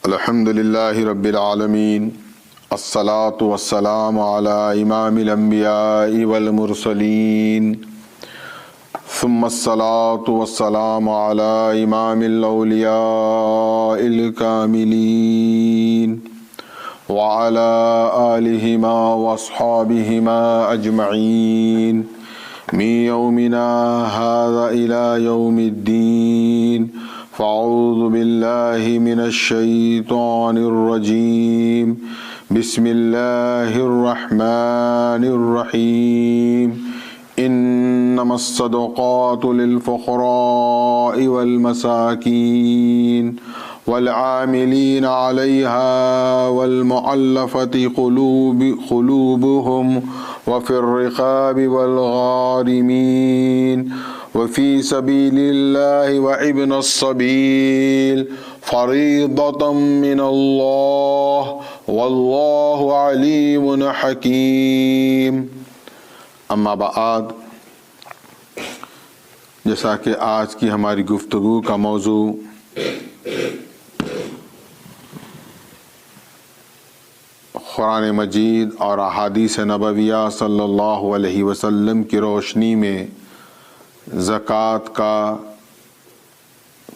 الحمدللہ رب العالمین، الصلاة والسلام علی امام الانبیاء والمرسلین، ثم الصلاة والسلام علی امام الاولیاء الکاملین وعلی آلہما واصحابہما اجمعین من یومنا هذا الى یوم الدین۔ فاعوذ باللہ من الشیطان الرجیم، بسم اللہ الرحمن الرحیم۔ انما الصدقات للفقراء والمساکین والعاملین علیہا والمؤلفۃ قلوبہم وفی الرقاب والغارمین وفی سبیل اللہ وابن السبیل فریضۃ من اللہ واللہ علیم حکیم۔ اما بعد، جیسا کہ آج کی ہماری گفتگو کا موضوع قرآن مجید اور احادیث نبویہ صلی اللہ علیہ وسلم کی روشنی میں زکوٰۃ کا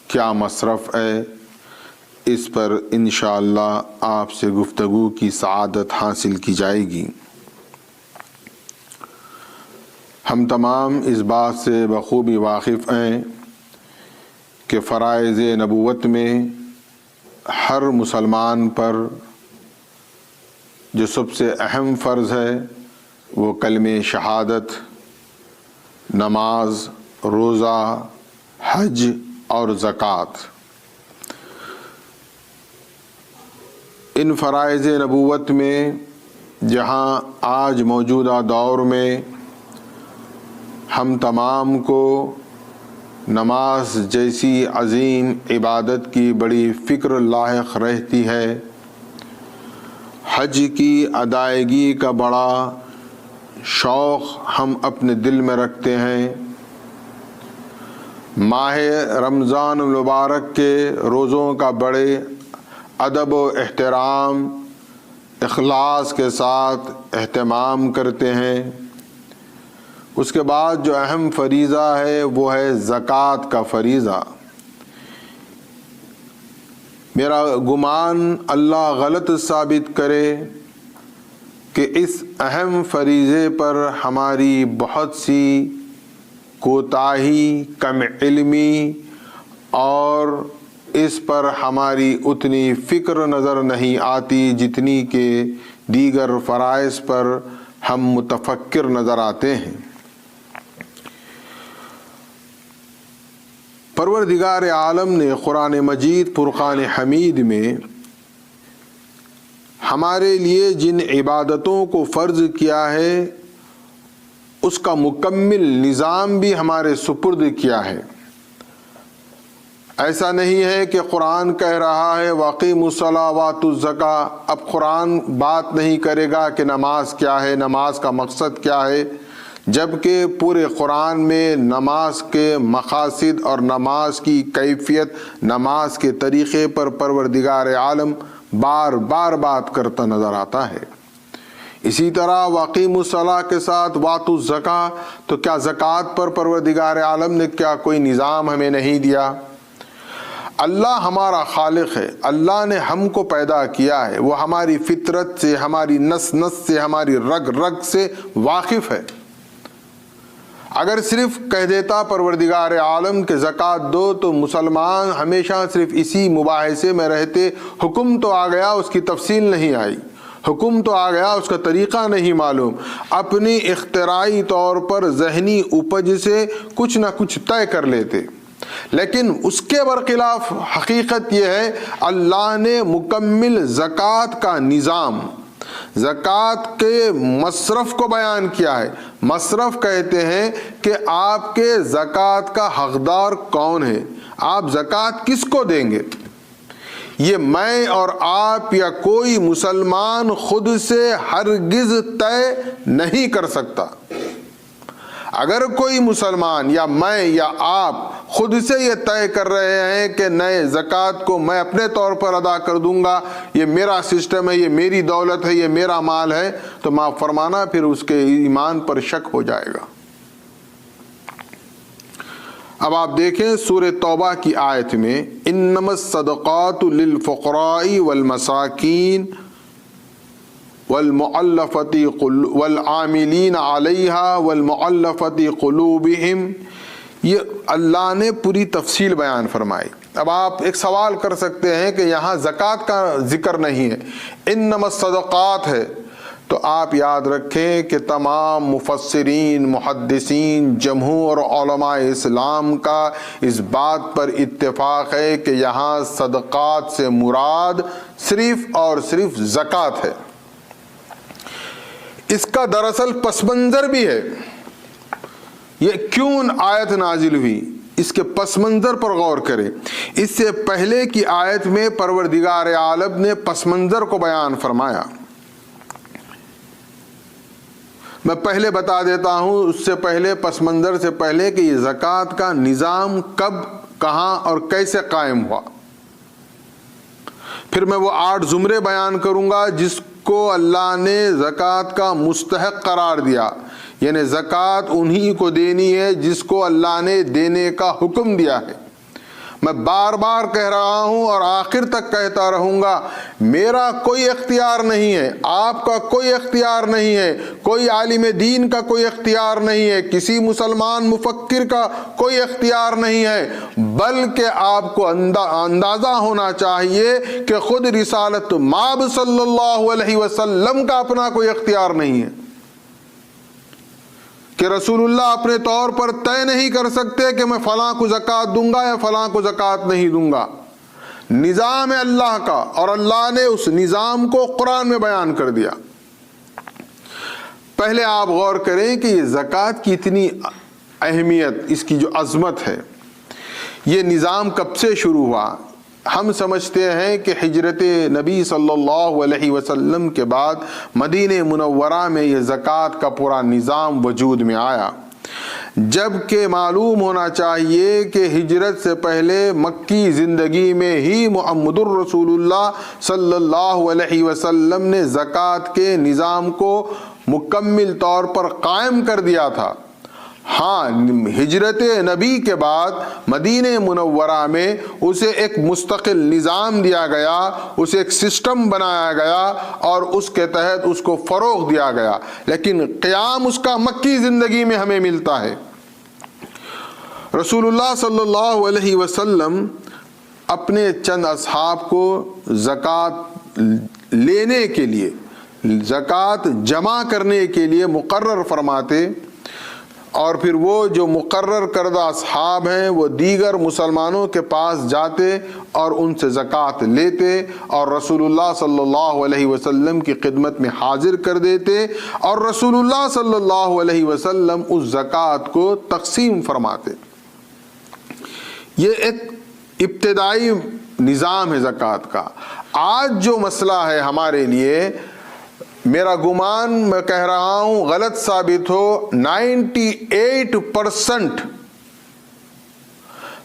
کیا مصرف ہے، اس پر انشاءاللہ آپ سے گفتگو کی سعادت حاصل کی جائے گی۔ ہم تمام اس بات سے بخوبی واقف ہیں کہ فرائض نبوت میں ہر مسلمان پر جو سب سے اہم فرض ہے وہ کلمہ شہادت، نماز، روزہ، حج اور زکوٰۃ۔ ان فرائض نبوت میں جہاں آج موجودہ دور میں ہم تمام کو نماز جیسی عظیم عبادت کی بڑی فکر لاحق رہتی ہے، حج کی ادائیگی کا بڑا شوق ہم اپنے دل میں رکھتے ہیں، ماہ رمضان المبارک کے روزوں کا بڑے ادب و احترام اخلاص کے ساتھ اہتمام کرتے ہیں۔ اس کے بعد جو اہم فریضہ ہے وہ ہے زکوٰۃ کا فریضہ۔ میرا گمان اللہ غلط ثابت کرے کہ اس اہم فریضے پر ہماری بہت سی کوتاہی، کم علمی اور اس پر ہماری اتنی فکر نظر نہیں آتی جتنی کہ دیگر فرائض پر ہم متفکر نظر آتے ہیں۔ پروردگار عالم نے قرآن مجید فرقان حمید میں ہمارے لیے جن عبادتوں کو فرض کیا ہے اس کا مکمل نظام بھی ہمارے سپرد کیا ہے۔ ایسا نہیں ہے کہ قرآن کہہ رہا ہے وَأَقِیمُوا الصَّلَاةَ وَآتُوا الزَّکَاةَ، اب قرآن بات نہیں کرے گا کہ نماز کیا ہے، نماز کا مقصد کیا ہے، جبکہ پورے قرآن میں نماز کے مقاصد اور نماز کی کیفیت، نماز کے طریقے پر پروردگار عالم بار بار بات کرتا نظر آتا ہے۔ اسی طرح وَأَقِیمُوا الصَّلَاةَ کے ساتھ وَآتُوا الزَّکَاةَ، تو کیا زکوٰۃ پر پروردگار عالم نے کیا کوئی نظام ہمیں نہیں دیا؟ اللہ ہمارا خالق ہے، اللہ نے ہم کو پیدا کیا ہے، وہ ہماری فطرت سے، ہماری نس نس سے، ہماری رگ رگ سے واقف ہے۔ اگر صرف کہہ دیتا پروردگار عالم کہ زکوٰۃ دو تو مسلمان ہمیشہ صرف اسی مباحثے میں رہتے، حکم تو آ گیا، اس کی تفصیل نہیں آئی، حکم تو آ گیا، اس کا طریقہ نہیں معلوم، اپنی اختراعی طور پر ذہنی اپج سے کچھ نہ کچھ طے کر لیتے۔ لیکن اس کے برخلاف حقیقت یہ ہے اللہ نے مکمل زکوٰۃ کا نظام، زکوٰۃ کے مصرف کو بیان کیا ہے۔ مصرف کہتے ہیں کہ آپ کے زکوٰۃ کا حقدار کون ہے، آپ زکوٰۃ کس کو دیں گے۔ یہ میں اور آپ یا کوئی مسلمان خود سے ہرگز طے نہیں کر سکتا۔ اگر کوئی مسلمان یا میں یا آپ خود سے یہ طے کر رہے ہیں کہ نئے زکوٰۃ کو میں اپنے طور پر ادا کر دوں گا، یہ میرا سسٹم ہے، یہ میری دولت ہے، یہ میرا مال ہے، تو معاف فرمانا پھر اس کے ایمان پر شک ہو جائے گا۔ اب آپ دیکھیں سورہ توبہ کی آیت میں انما الصدقات للفقراء والمساکین والعاملین علیہا والمؤلفۃ قلوبہم، یہ اللہ نے پوری تفصیل بیان فرمائی۔ اب آپ ایک سوال کر سکتے ہیں کہ یہاں زکوٰۃ کا ذکر نہیں ہے، انما الصدقات ہے، تو آپ یاد رکھیں کہ تمام مفسرین، محدثین، جمہور علماء اسلام کا اس بات پر اتفاق ہے کہ یہاں صدقات سے مراد صرف اور صرف زکوٰۃ ہے۔ اس کا دراصل پس منظر بھی ہے، یہ کیوں آیت نازل ہوئی، اس کے پس منظر پر غور کریں۔ اس سے پہلے کی آیت میں پروردگار عالم نے پس منظر کو بیان فرمایا۔ میں پہلے بتا دیتا ہوں اس سے پہلے، پس منظر سے پہلے، کہ یہ زکوٰۃ کا نظام کب، کہاں اور کیسے قائم ہوا۔ پھر میں وہ 8 زمرے بیان کروں گا جس کو اللہ نے زکوٰۃ کا مستحق قرار دیا، یعنی زکوٰۃ انہی کو دینی ہے جس کو اللہ نے دینے کا حکم دیا ہے۔ میں بار بار کہہ رہا ہوں اور آخر تک کہتا رہوں گا، میرا کوئی اختیار نہیں ہے، آپ کا کوئی اختیار نہیں ہے، کوئی عالم دین کا کوئی اختیار نہیں ہے، کسی مسلمان مفکر کا کوئی اختیار نہیں ہے، بلکہ آپ کو اندازہ ہونا چاہیے کہ خود رسالت مآب صلی اللہ علیہ وسلم کا اپنا کوئی اختیار نہیں ہے، کہ رسول اللہ اپنے طور پر طے نہیں کر سکتے کہ میں فلاں کو زکوٰۃ دوں گا یا فلاں کو زکوٰۃ نہیں دوں گا۔ نظام ہے اللہ کا، اور اللہ نے اس نظام کو قرآن میں بیان کر دیا۔ پہلے آپ غور کریں کہ یہ زکوٰۃ کی اتنی اہمیت، اس کی جو عظمت ہے، یہ نظام کب سے شروع ہوا۔ ہم سمجھتے ہیں کہ ہجرت نبی صلی اللہ علیہ وسلم کے بعد مدینہ منورہ میں یہ زکوٰۃ کا پورا نظام وجود میں آیا، جبکہ معلوم ہونا چاہیے کہ ہجرت سے پہلے مکی زندگی میں ہی محمد الرسول اللہ صلی اللہ علیہ وسلم نے زکوٰۃ کے نظام کو مکمل طور پر قائم کر دیا تھا۔ ہاں، ہجرت نبی کے بعد مدینہ منورہ میں اسے ایک مستقل نظام دیا گیا، اسے ایک سسٹم بنایا گیا اور اس کے تحت اس کو فروغ دیا گیا، لیکن قیام اس کا مکی زندگی میں ہمیں ملتا ہے۔ رسول اللہ صلی اللہ علیہ وسلم اپنے چند اصحاب کو زکوٰۃ لینے کے لیے، زکوٰۃ جمع کرنے کے لیے مقرر فرماتے، اور پھر وہ جو مقرر کردہ اصحاب ہیں وہ دیگر مسلمانوں کے پاس جاتے اور ان سے زکوٰۃ لیتے اور رسول اللہ صلی اللہ علیہ وسلم کی خدمت میں حاضر کر دیتے، اور رسول اللہ صلی اللہ علیہ وسلم اس زکوٰۃ کو تقسیم فرماتے۔ یہ ایک ابتدائی نظام ہے زکوٰۃ کا۔ آج جو مسئلہ ہے ہمارے لیے، میرا گمان، میں کہہ رہا ہوں غلط ثابت ہو، 98%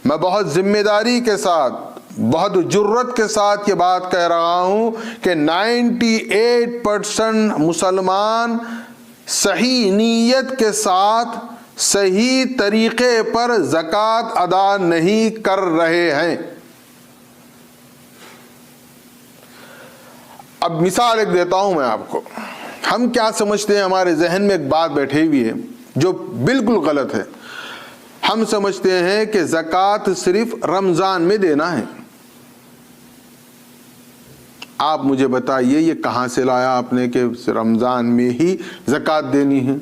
میں بہت ذمہ داری کے ساتھ، بہت جرت کے ساتھ یہ بات کہہ رہا ہوں کہ 98% مسلمان صحیح نیت کے ساتھ صحیح طریقے پر زکوٰۃ ادا نہیں کر رہے ہیں۔ اب مثال ایک دیتا ہوں میں آپ کو۔ ہم کیا سمجھتے ہیں، ہمارے ذہن میں ایک بات بیٹھی ہوئی ہے جو بالکل غلط ہے۔ ہم سمجھتے ہیں کہ زکوٰۃ صرف رمضان میں دینا ہے۔ آپ مجھے بتائیے یہ کہاں سے لایا آپ نے کہ رمضان میں ہی زکوٰۃ دینی ہے؟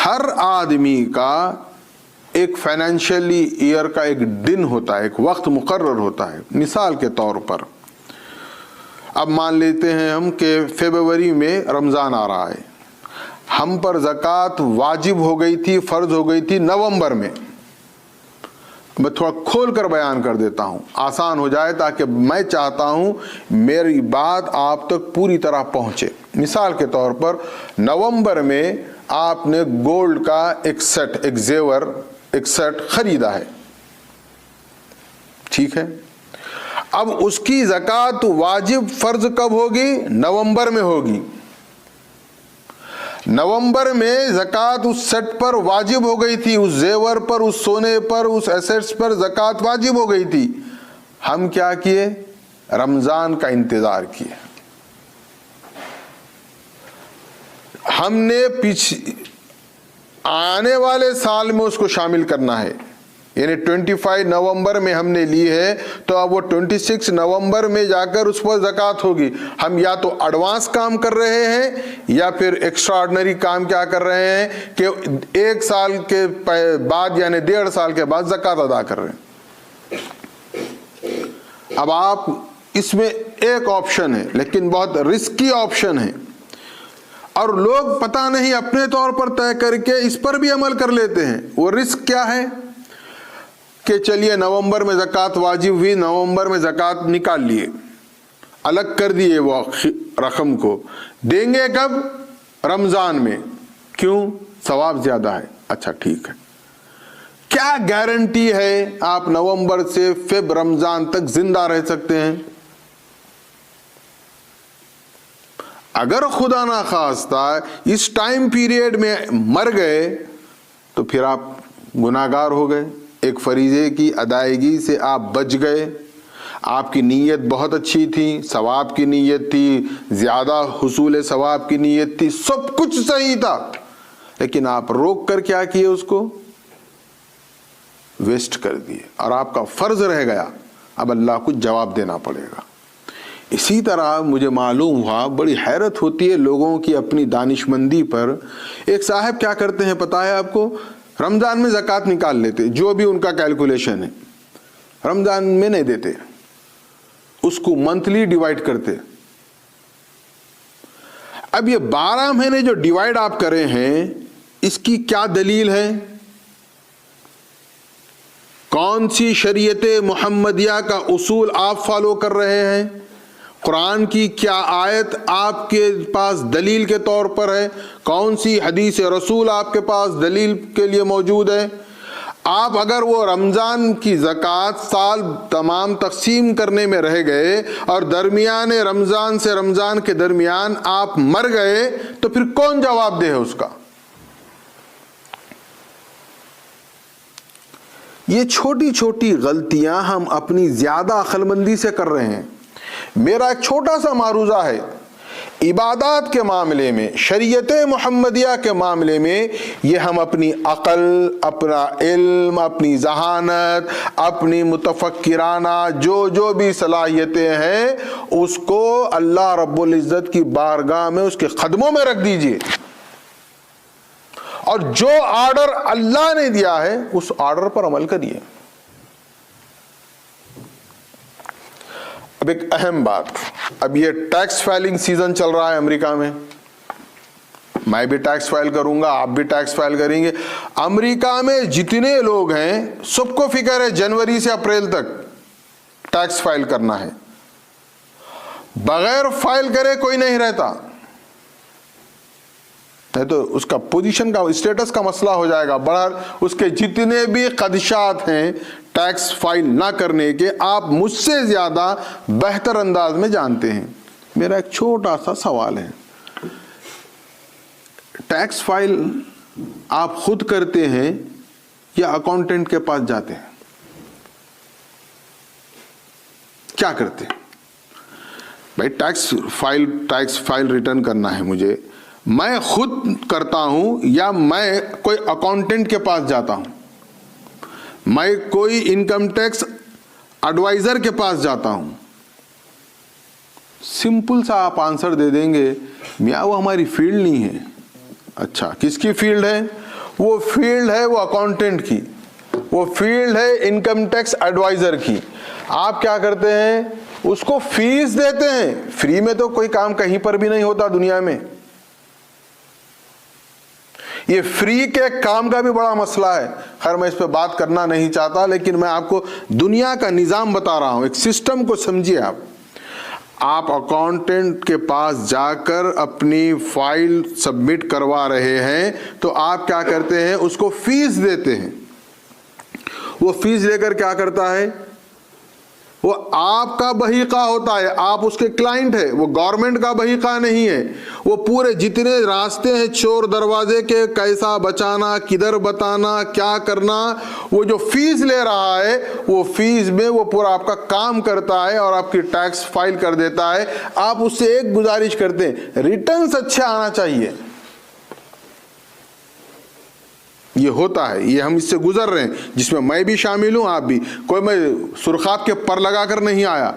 ہر آدمی کا ایک فائنینشلی ایئر کا ایک دن ہوتا ہے، ایک وقت مقرر ہوتا ہے۔ مثال کے طور پر اب مان لیتے ہیں ہم کہ فیبروری میں رمضان آ رہا ہے، ہم پر زکوٰۃ واجب ہو گئی تھی، فرض ہو گئی تھی نومبر میں۔ میں تھوڑا کھول کر بیان کر دیتا ہوں، آسان ہو جائے، تاکہ میں چاہتا ہوں میری بات آپ تک پوری طرح پہنچے۔ مثال کے طور پر نومبر میں آپ نے گولڈ کا ایک سیٹ، ایک زیور ایک سیٹ خریدا ہے، ٹھیک ہے، اب اس کی زکوٰۃ واجب فرض کب ہوگی؟ نومبر میں ہوگی۔ نومبر میں زکوٰۃ اس سیٹ پر واجب ہو گئی تھی، اس زیور پر، اس سونے پر، اس ایسیٹس پر زکوٰۃ واجب ہو گئی تھی۔ ہم کیا کیے؟ رمضان کا انتظار کیے۔ ہم نے آنے والے سال میں اس کو شامل کرنا ہے، یعنی 25 نومبر میں ہم نے لی ہے تو اب وہ 26 نومبر میں جا کر اس پر زکوٰۃ ہوگی۔ ہم یا تو ایڈوانس کام کر رہے ہیں یا پھر ایکسٹرا آرڈنری کام کیا کر رہے ہیں کہ 1 سال کے بعد یعنی 1.5 سال کے بعد زکوٰۃ ادا کر رہے ہیں۔ اب آپ اس میں ایک آپشن ہے لیکن بہت رسکی آپشن ہے، اور لوگ پتہ نہیں اپنے طور پر طے کر کے اس پر بھی عمل کر لیتے ہیں۔ وہ رسک کیا ہے کہ چلیے نومبر میں زکوٰۃ واجب ہوئی، نومبر میں زکوٰۃ نکال لیے، الگ کر دیے، وہ رقم کو دیں گے کب؟ رمضان میں۔ کیوں؟ ثواب زیادہ ہے۔ اچھا ٹھیک ہے، کیا گارنٹی ہے آپ نومبر سے فیب رمضان تک زندہ رہ سکتے ہیں؟ اگر خدا نہ خواستہ اس ٹائم پیریڈ میں مر گئے تو پھر آپ گناہگار ہو گئے، ایک فریضے کی ادائیگی سے آپ بچ گئے۔ آپ کی نیت بہت اچھی تھی، ثواب کی نیت تھی، زیادہ حصول ثواب کی نیت تھی، سب کچھ صحیح تھا، لیکن آپ روک کر کیا کیے؟ اس کو ویسٹ کر دیے، اور آپ کا فرض رہ گیا، اب اللہ کو جواب دینا پڑے گا۔ اسی طرح مجھے معلوم ہوا، بڑی حیرت ہوتی ہے لوگوں کی اپنی دانش مندی پر۔ ایک صاحب کیا کرتے ہیں پتہ ہے آپ کو؟ رمضان میں زکوٰۃ نکال لیتے، جو بھی ان کا کیلکولیشن ہے، رمضان میں نہیں دیتے، اس کو منتھلی ڈیوائڈ کرتے۔ اب یہ 12 مہینے جو ڈیوائڈ آپ کرے ہیں، اس کی کیا دلیل ہے؟ کون سی شریعت محمدیہ کا اصول آپ فالو کر رہے ہیں؟ قرآن کی کیا آیت آپ کے پاس دلیل کے طور پر ہے؟ کون سی حدیث رسول آپ کے پاس دلیل کے لیے موجود ہے؟ آپ اگر وہ رمضان کی زکوٰۃ سال تمام تقسیم کرنے میں رہ گئے اور درمیان رمضان سے رمضان کے درمیان آپ مر گئے تو پھر کون جواب دے ہے اس کا؟ یہ چھوٹی چھوٹی غلطیاں ہم اپنی زیادہ عقل مندی سے کر رہے ہیں۔ میرا ایک چھوٹا سا معروضہ ہے، عبادات کے معاملے میں، شریعت محمدیہ کے معاملے میں، یہ ہم اپنی عقل، اپنا علم، اپنی ذہانت، اپنی متفکرانہ جو بھی صلاحیتیں ہیں، اس کو اللہ رب العزت کی بارگاہ میں اس کے قدموں میں رکھ دیجئے، اور جو آرڈر اللہ نے دیا ہے اس آرڈر پر عمل کریے۔ اب ایک اہم بات، اب یہ ٹیکس فائلنگ سیزن چل رہا ہے امریکہ میں، میں بھی ٹیکس فائل کروں گا، آپ بھی ٹیکس فائل کریں گے۔ امریکہ میں جتنے لوگ ہیں سب کو فکر ہے جنوری سے اپریل تک ٹیکس فائل کرنا ہے، بغیر فائل کرے کوئی نہیں رہتا، نہیں تو اس کا پوزیشن کا اسٹیٹس کا مسئلہ ہو جائے گا۔ بہرحال اس کے جتنے بھی خدشات ہیں ٹیکس فائل نہ کرنے کے، آپ مجھ سے زیادہ بہتر انداز میں جانتے ہیں۔ میرا ایک چھوٹا سا سوال ہے، ٹیکس فائل آپ خود کرتے ہیں یا اکاؤنٹنٹ کے پاس جاتے ہیں؟ کیا کرتے ہیں بھائی؟ ٹیکس فائل ریٹرن کرنا ہے مجھے، میں خود کرتا ہوں یا میں کوئی اکاؤنٹنٹ کے پاس جاتا ہوں، میں کوئی انکم ٹیکس ایڈوائزر کے پاس جاتا ہوں؟ سمپل سا آپ آنسر دے دیں گے، میاں وہ ہماری فیلڈ نہیں ہے۔ اچھا، کس کی فیلڈ ہے؟ وہ فیلڈ ہے وہ اکاؤنٹنٹ کی، وہ فیلڈ ہے انکم ٹیکس ایڈوائزر کی۔ آپ کیا کرتے ہیں؟ اس کو فیس دیتے ہیں۔ فری میں تو کوئی کام کہیں پر بھی نہیں ہوتا دنیا میں۔ یہ فری کے کام کا بھی بڑا مسئلہ ہے، خیر میں اس پہ بات کرنا نہیں چاہتا، لیکن میں آپ کو دنیا کا نظام بتا رہا ہوں، ایک سسٹم کو سمجھیے۔ آپ اکاؤنٹنٹ کے پاس جا کر اپنی فائل سبمٹ کروا رہے ہیں تو آپ کیا کرتے ہیں؟ اس کو فیس دیتے ہیں، وہ فیس لے کر کیا کرتا ہے؟ وہ آپ کا بحیقہ ہوتا ہے، آپ اس کے کلائنٹ ہے، وہ گورنمنٹ کا بحیقہ نہیں ہے۔ وہ پورے جتنے راستے ہیں چور دروازے کے، کیسا بچانا، کدھر بتانا، کیا کرنا، وہ جو فیس لے رہا ہے وہ فیس میں وہ پورا آپ کا کام کرتا ہے اور آپ کی ٹیکس فائل کر دیتا ہے۔ آپ اس سے ایک گزارش کرتے ہیں، ریٹرنز اچھے آنا چاہیے۔ یہ ہوتا ہے، یہ ہم اس سے گزر رہے ہیں، جس میں بھی شامل ہوں، آپ بھی۔ کوئی میں سرخاب کے پر لگا کر نہیں آیا،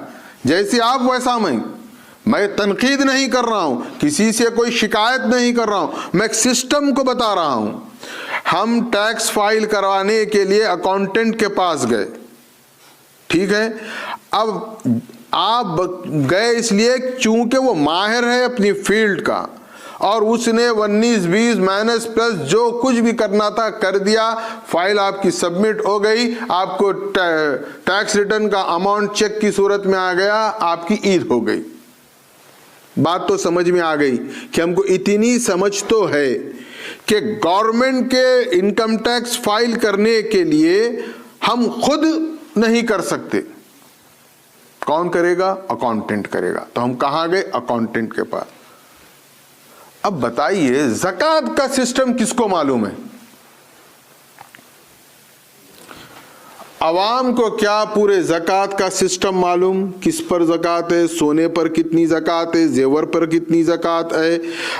جیسے آپ ویسا میں تنقید نہیں کر رہا ہوں، کسی سے کوئی شکایت نہیں کر رہا ہوں، میں ایک سسٹم کو بتا رہا ہوں۔ ہم ٹیکس فائل کروانے کے لیے اکاؤنٹنٹ کے پاس گئے، ٹھیک ہے؟ اب آپ گئے اس لیے چونکہ وہ ماہر ہے اپنی فیلڈ کا، اور اس نے 19-20 مائنس پلس جو کچھ بھی کرنا تھا کر دیا، فائل آپ کی سبمٹ ہو گئی، آپ کو ٹیکس ریٹرن کا اماؤنٹ چیک کی صورت میں آ گیا، آپ کی عید ہو گئی۔ بات تو سمجھ میں آ گئی کہ ہم کو اتنی سمجھ تو ہے کہ گورنمنٹ کے انکم ٹیکس فائل کرنے کے لیے ہم خود نہیں کر سکتے، کون کرے گا؟ اکاؤنٹنٹ کرے گا۔ تو ہم کہاں گئے؟ اکاؤنٹنٹ کے پاس۔ اب بتائیے زکوٰۃ کا سسٹم کس کو معلوم ہے؟ عوام کو کیا پورے زکوٰۃ کا سسٹم معلوم؟ کس پر زکوٰۃ ہے، سونے پر کتنی زکوٰۃ ہے، زیور پر کتنی زکوٰۃ ہے،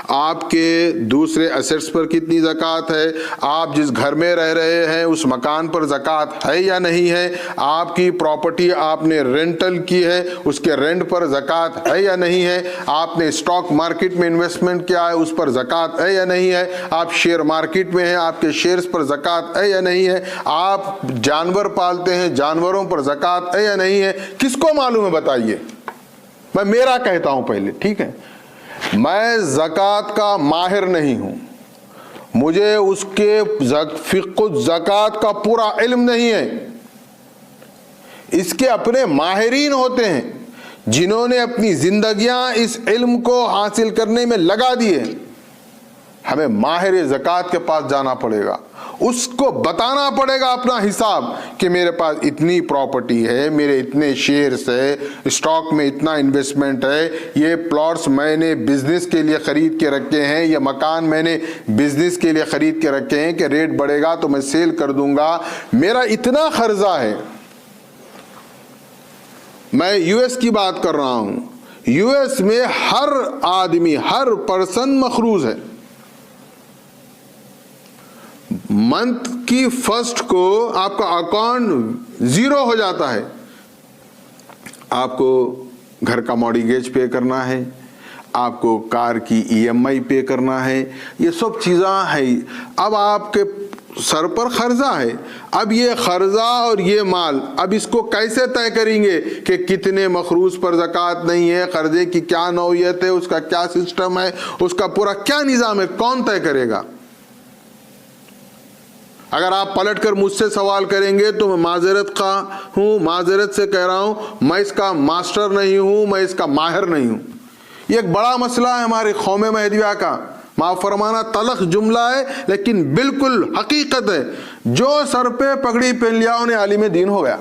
آپ کے دوسرے ایسٹس پر کتنی زکوٰۃ ہے، آپ جس گھر میں رہ رہے ہیں اس مکان پر زکوٰۃ ہے یا نہیں ہے، آپ کی پراپرٹی آپ نے رینٹل کی ہے اس کے رینٹ پر زکوٰۃ ہے یا نہیں ہے، آپ نے اسٹاک مارکیٹ میں انویسٹمنٹ کیا ہے اس پر زکوٰۃ ہے یا نہیں ہے، آپ شیئر مارکیٹ میں ہیں آپ کے شیئرز پر زکوٰۃ ہے یا نہیں ہے، آپ جانور پالتے ہیں جانوروں پر زکوٰۃ ہے یا نہیں ہے، کس کو معلوم ہے؟ بتائیے۔ میں میرا کہتا ہوں پہلے، ٹھیک ہے؟ میں زکوٰۃ کا ماہر نہیں ہوں، مجھے اس کے فقہ زکوٰۃ کا پورا علم نہیں ہے، اس کے اپنے ماہرین ہوتے ہیں جنہوں نے اپنی زندگیاں اس علم کو حاصل کرنے میں لگا دیے۔ ہمیں ماہر زکوٰۃ کے پاس جانا پڑے گا، اس کو بتانا پڑے گا اپنا حساب کہ میرے پاس اتنی پراپرٹی ہے، میرے اتنے شیئرز ہے، اسٹاک میں اتنا انویسٹمنٹ ہے، یہ پلاٹس میں نے بزنس کے لیے خرید کے رکھے ہیں، یہ مکان میں نے بزنس کے لیے خرید کے رکھے ہیں کہ ریٹ بڑھے گا تو میں سیل کر دوں گا، میرا اتنا قرضہ ہے۔ میں یو ایس کی بات کر رہا ہوں، یو ایس میں ہر آدمی، ہر پرسن مقروض ہے۔ منتھ کی فرسٹ کو آپ کا اکاؤنٹ زیرو ہو جاتا ہے، آپ کو گھر کا مارٹگیج پے کرنا ہے، آپ کو کار کی EMI پے کرنا ہے، یہ سب چیزاں ہیں۔ اب آپ کے سر پر قرضہ ہے، اب یہ قرضہ اور یہ مال اب اس کو کیسے طے کریں گے کہ کتنے مقروض پر زکوٰۃ نہیں ہے، قرضے کی کیا نوعیت ہے، اس کا کیا سسٹم ہے، اس کا پورا کیا نظام ہے، کون طے کرے گا؟ اگر آپ پلٹ کر مجھ سے سوال کریں گے تو میں معذرت خواہ ہوں، معذرت سے کہہ رہا ہوں، میں اس کا ماسٹر نہیں ہوں، میں اس کا ماہر نہیں ہوں۔ یہ ایک بڑا مسئلہ ہے ہماری قوم مہدویہ کا، معاف فرمانا تلخ جملہ ہے لیکن بالکل حقیقت ہے۔ جو سر پہ پگڑی پہن لیا انہیں عالم دین ہو گیا۔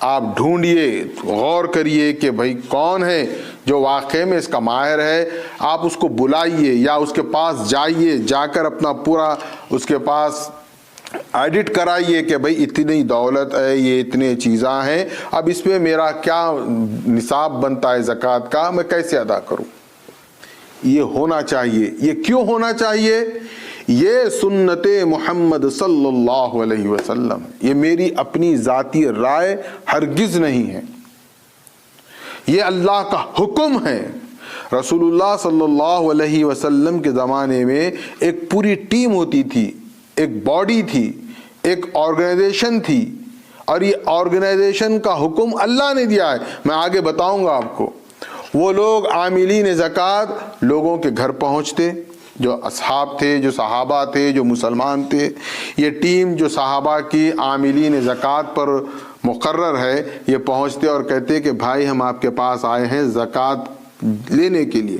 آپ ڈھونڈیے، غور کریے کہ بھائی کون ہے جو واقعے میں اس کا ماہر ہے، آپ اس کو بلائیے یا اس کے پاس جائیے، جا کر اپنا پورا اس کے پاس ایڈٹ کرائیے کہ بھائی اتنی دولت ہے، یہ اتنے چیزاں ہیں، اب اس میں میرا کیا نصاب بنتا ہے زکوٰۃ کا، میں کیسے ادا کروں۔ یہ ہونا چاہیے۔ یہ کیوں ہونا چاہیے؟ یہ سنت محمد صلی اللہ علیہ وسلم، یہ میری اپنی ذاتی رائے ہرگز نہیں ہے، یہ اللہ کا حکم ہے۔ رسول اللہ صلی اللہ علیہ وسلم کے زمانے میں ایک پوری ٹیم ہوتی تھی، ایک باڈی تھی، ایک آرگنائزیشن تھی، اور یہ آرگنائزیشن کا حکم اللہ نے دیا ہے، میں آگے بتاؤں گا آپ کو۔ وہ لوگ عاملین زکوٰۃ لوگوں کے گھر پہنچتے، جو اصحاب تھے، جو صحابہ تھے، جو مسلمان تھے، یہ ٹیم جو صحابہ کی عاملین زکوٰۃ پر مقرر ہے، یہ پہنچتے اور کہتے کہ بھائی ہم آپ کے پاس آئے ہیں زکوٰۃ لینے کے لیے۔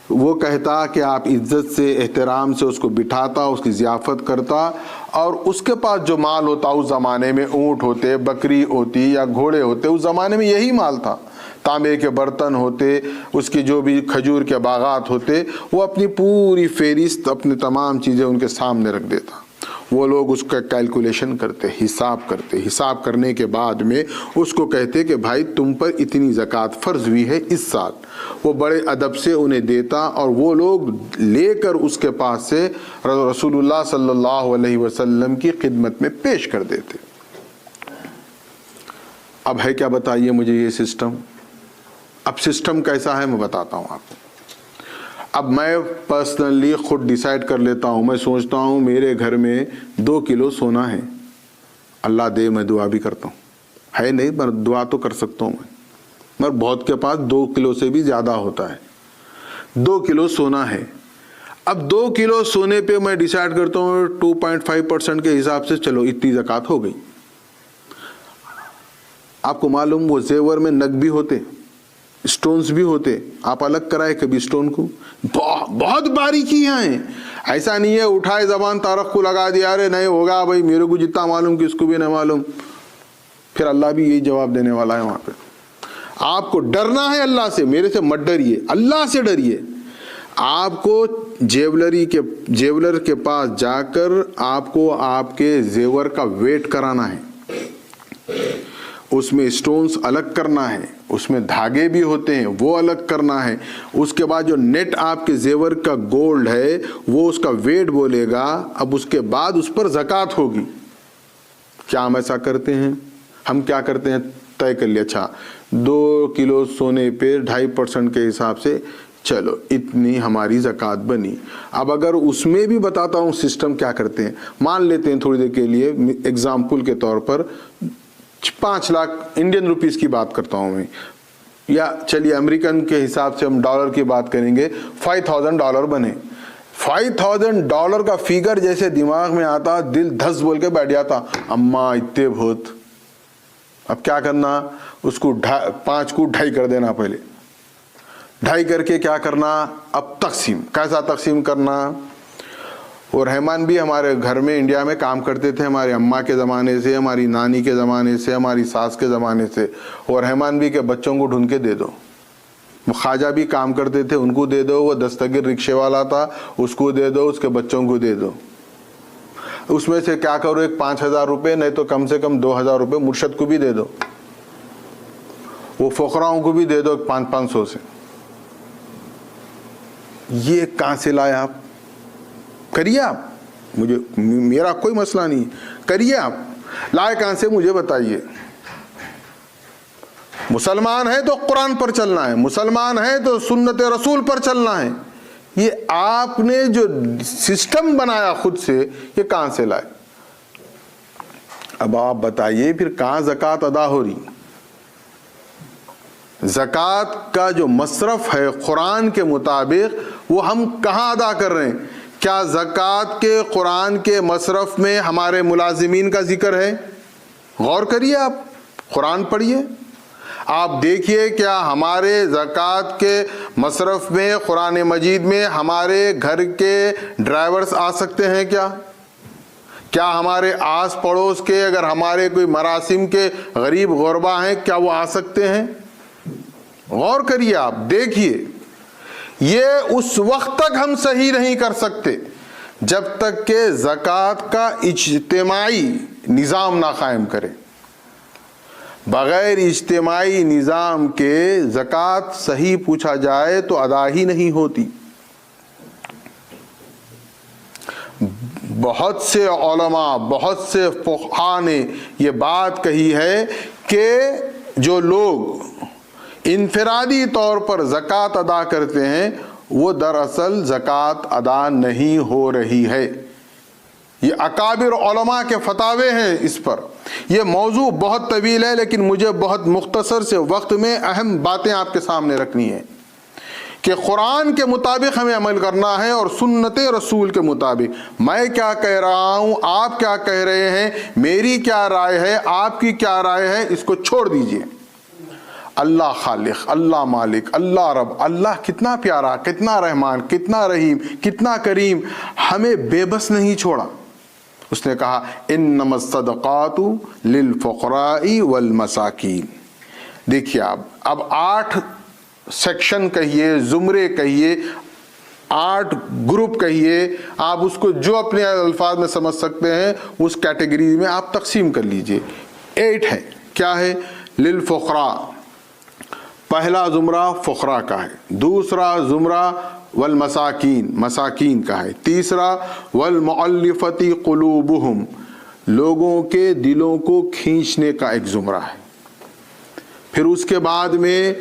وہ کہتا کہ آپ عزت سے احترام سے اس کو بٹھاتا، اس کی ضیافت کرتا، اور اس کے پاس جو مال ہوتا، اس زمانے میں اونٹ ہوتے، بکری ہوتی یا گھوڑے ہوتے، اس زمانے میں یہی مال تھا، تانبے کے برتن ہوتے، اس کی جو بھی کھجور کے باغات ہوتے، وہ اپنی پوری فہرست اپنی تمام چیزیں ان کے سامنے رکھ دیتا۔ وہ لوگ اس کا کیلکولیشن کرتے، حساب کرتے، حساب کرنے کے بعد میں اس کو کہتے کہ بھائی تم پر اتنی زکوٰۃ فرض ہوئی ہے اس سال۔ وہ بڑے ادب سے انہیں دیتا، اور وہ لوگ لے کر اس کے پاس سے رسول اللہ صلی اللہ علیہ وسلم کی خدمت میں پیش کر دیتے۔ اب ہے کیا بتائیے مجھے یہ سسٹم؟ اب سسٹم کیسا ہے میں بتاتا ہوں آپ کو۔ اب میں پرسنلی خود ڈیسائیڈ کر لیتا ہوں، میں سوچتا ہوں میرے گھر میں 2 کلو سونا ہے، اللہ دے، میں دعا بھی کرتا ہوں، ہے نہیں پر دعا تو کر سکتا ہوں میں، مگر بہت کے پاس 2 کلو سے بھی زیادہ ہوتا ہے۔ 2 کلو سونا ہے، اب 2 کلو سونے پہ میں ڈیسائیڈ کرتا ہوں 2.5% کے حساب سے چلو اتنی زکوٰۃ ہو گئی۔ آپ کو معلوم وہ زیور میں نگ بھی ہوتے، سٹونز بھی ہوتے، آپ الگ کرائے کبھی سٹون کو، بہت باریکیاں ہیں، ایسا نہیں ہے اٹھائے زبان تارخ کو لگا دیا، ارے نہیں ہوگا بھائی میرے کو جتنا معلوم کہ اس کو بھی نہیں معلوم، پھر اللہ بھی یہی جواب دینے والا ہے وہاں پہ۔ آپ کو ڈرنا ہے اللہ سے، میرے سے مت ڈریے، اللہ سے ڈریے۔ آپ کو جیولر کے پاس جا کر آپ کو آپ کے زیور کا ویٹ کرانا ہے، اس میں سٹونز الگ کرنا ہے، اس میں دھاگے بھی ہوتے ہیں وہ الگ کرنا ہے، اس کے بعد جو نیٹ آپ کے زیور کا گولڈ ہے وہ اس کا ویٹ بولے گا، اب اس کے بعد اس پر زکوٰۃ ہوگی۔ کیا ہم ایسا کرتے ہیں؟ ہم کیا کرتے ہیں؟ طے کر لیا، اچھا 2 کلو سونے پہ 2.5% کے حساب سے چلو اتنی ہماری زکوٰۃ بنی۔ اب اگر اس میں بھی بتاتا ہوں سسٹم کیا کرتے ہیں، مان لیتے ہیں تھوڑی دیر کے لیے ایگزامپل کے طور پر 5 لاکھ انڈین روپیز کی بات کرتا ہوں میں، یا چلیے امریکن کے حساب سے ہم ڈالر کی بات کریں گے، $5,000 بنے۔ $5,000 کا فیگر جیسے دماغ میں آتا دل دھس بول کے بیٹھ جاتا، اماں اتنے بہت۔ اب کیا کرنا، اس کو 5 کو 2.5 کر دینا، پہلے 2.5 کر کے کیا کرنا، اب تقسیم، کیسا تقسیم کرنا۔ اور رحمان بھی ہمارے گھر میں انڈیا میں کام کرتے تھے، ہماری اماں کے زمانے سے، ہماری نانی کے زمانے سے، ہماری ساس کے زمانے سے، اور رحمان بھی کہ بچوں کو ڈھونڈ کے دے دو۔ خواجہ بھی کام کرتے تھے، ان کو دے دو، وہ دستگیر رکشے والا تھا اس کو دے دو، اس کے بچوں کو دے دو۔ اس میں سے کیا کرو، ایک 5,000 روپے نہیں تو کم سے کم 2,000 روپے مرشد کو بھی دے دو، وہ فقراؤں کو بھی دے دو 500 سے۔ یہ کہاں سے لائے آپ؟ کریے آپ، مجھے میرا کوئی مسئلہ نہیں، کریے آپ، لائے کہاں سے مجھے بتائیے۔ مسلمان ہے تو قرآن پر چلنا ہے، مسلمان ہے تو سنت رسول پر چلنا ہے۔ یہ آپ نے جو سسٹم بنایا خود سے، یہ کہاں سے لائے؟ اب آپ بتائیے پھر کہاں زکوٰۃ ادا ہو رہی؟ زکوٰۃ کا جو مصرف ہے قرآن کے مطابق وہ ہم کہاں ادا کر رہے ہیں؟ کیا زکوٰۃ کے قرآن کے مصرف میں ہمارے ملازمین کا ذکر ہے؟ غور کریے، آپ قرآن پڑھیے، آپ دیکھیے کیا ہمارے زکوٰۃ کے مصرف میں قرآن مجید میں ہمارے گھر کے ڈرائیورز آ سکتے ہیں کیا ہمارے آس پڑوس کے اگر ہمارے کوئی مراسم کے غریب غربا ہیں کیا وہ آ سکتے ہیں؟ غور کریے، آپ دیکھیے۔ یہ اس وقت تک ہم صحیح نہیں کر سکتے جب تک کہ زکوٰۃ کا اجتماعی نظام نہ قائم کرے۔ بغیر اجتماعی نظام کے زکوٰۃ صحیح پوچھا جائے تو ادا ہی نہیں ہوتی۔ بہت سے علماء، بہت سے فقہا نے یہ بات کہی ہے کہ جو لوگ انفرادی طور پر زکوٰۃ ادا کرتے ہیں وہ دراصل زکوٰۃ ادا نہیں ہو رہی ہے۔ یہ اکابر علماء کے فتاوے ہیں اس پر۔ یہ موضوع بہت طویل ہے لیکن مجھے بہت مختصر سے وقت میں اہم باتیں آپ کے سامنے رکھنی ہیں کہ قرآن کے مطابق ہمیں عمل کرنا ہے اور سنت رسول کے مطابق۔ میں کیا کہہ رہا ہوں، آپ کیا کہہ رہے ہیں، میری کیا رائے ہے، آپ کی کیا رائے ہے، اس کو چھوڑ دیجئے۔ اللہ خالق، اللہ مالک، اللہ رب، اللہ کتنا پیارا، کتنا رحمان، کتنا رحیم، کتنا کریم، ہمیں بے بس نہیں چھوڑا۔ اس نے کہا انما الصدقات للفقراء والمساکین۔ دیکھیے اب 8 سیکشن کہیے، زمرے کہیے، 8 گروپ کہیے، آپ اس کو جو اپنے الفاظ میں سمجھ سکتے ہیں اس کیٹیگری میں آپ تقسیم کر لیجئے۔ 8 ہے، کیا ہے؟ للفقراء، پہلا زمرہ فقراء کا ہے، دوسرا زمرہ والمساکین، مساکین کا ہے، تیسرا والمؤلفۃ قلوبہم، لوگوں کے دلوں کو کھینچنے کا ایک زمرہ ہے۔ پھر اس کے بعد میں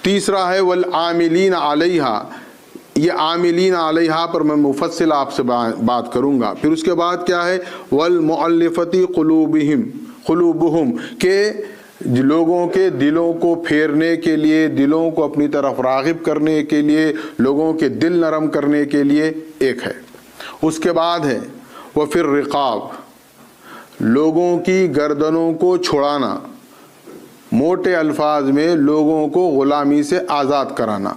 تیسرا ہے والعاملین علیہا، یہ عاملین علیہا پر میں مفصل آپ سے بات کروں گا۔ پھر اس کے بعد کیا ہے؟ والمؤلفۃ قلوبہم، کہ لوگوں کے دلوں کو پھیرنے کے لیے، دلوں کو اپنی طرف راغب کرنے کے لیے، لوگوں کے دل نرم کرنے کے لیے ایک ہے۔ اس کے بعد ہے وفی الرقاب، لوگوں کی گردنوں کو چھڑانا، موٹے الفاظ میں لوگوں کو غلامی سے آزاد کرانا۔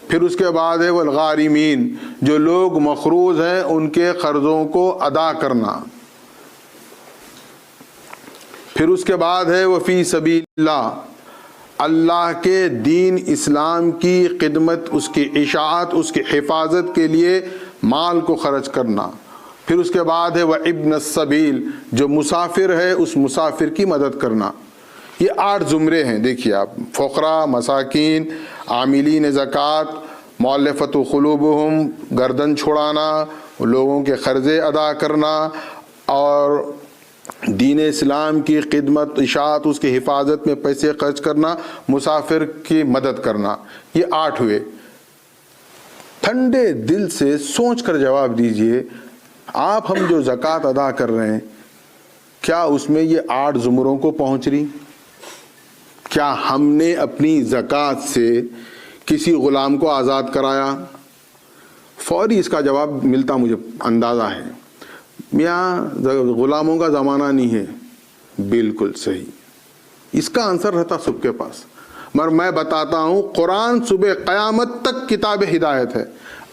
پھر اس کے بعد ہے والغارمین، جو لوگ مقروض ہیں ان کے قرضوں کو ادا کرنا۔ پھر اس کے بعد ہے وفی سبیل اللہ، اللہ کے دین اسلام کی خدمت، اس کی اشاعت، اس کی حفاظت کے لیے مال کو خرچ کرنا۔ پھر اس کے بعد ہے وابن السبیل، جو مسافر ہے اس مسافر کی مدد کرنا۔ یہ 8 زمرے ہیں، دیکھیے آپ، فقراء، مساکین، عاملین زکوٰۃ، مؤلفۃ قلوبہم، گردن چھڑانا، لوگوں کے قرضے ادا کرنا، اور دین اسلام کی خدمت، اشاعت، اس کی حفاظت میں پیسے خرچ کرنا، مسافر کی مدد کرنا۔ یہ 8 ہوئے۔ ٹھنڈے دل سے سوچ کر جواب دیجئے، آپ ہم جو زکوٰۃ ادا کر رہے ہیں، کیا اس میں یہ 8 زمروں کو پہنچ رہی؟ کیا ہم نے اپنی زکوٰۃ سے کسی غلام کو آزاد کرایا؟ فوری اس کا جواب ملتا مجھے اندازہ ہے، میاں غلاموں کا زمانہ نہیں ہے۔ بالکل صحیح، اس کا آنسر رہتا سب کے پاس، مگر میں بتاتا ہوں قرآن صبح قیامت تک کتاب ہدایت ہے۔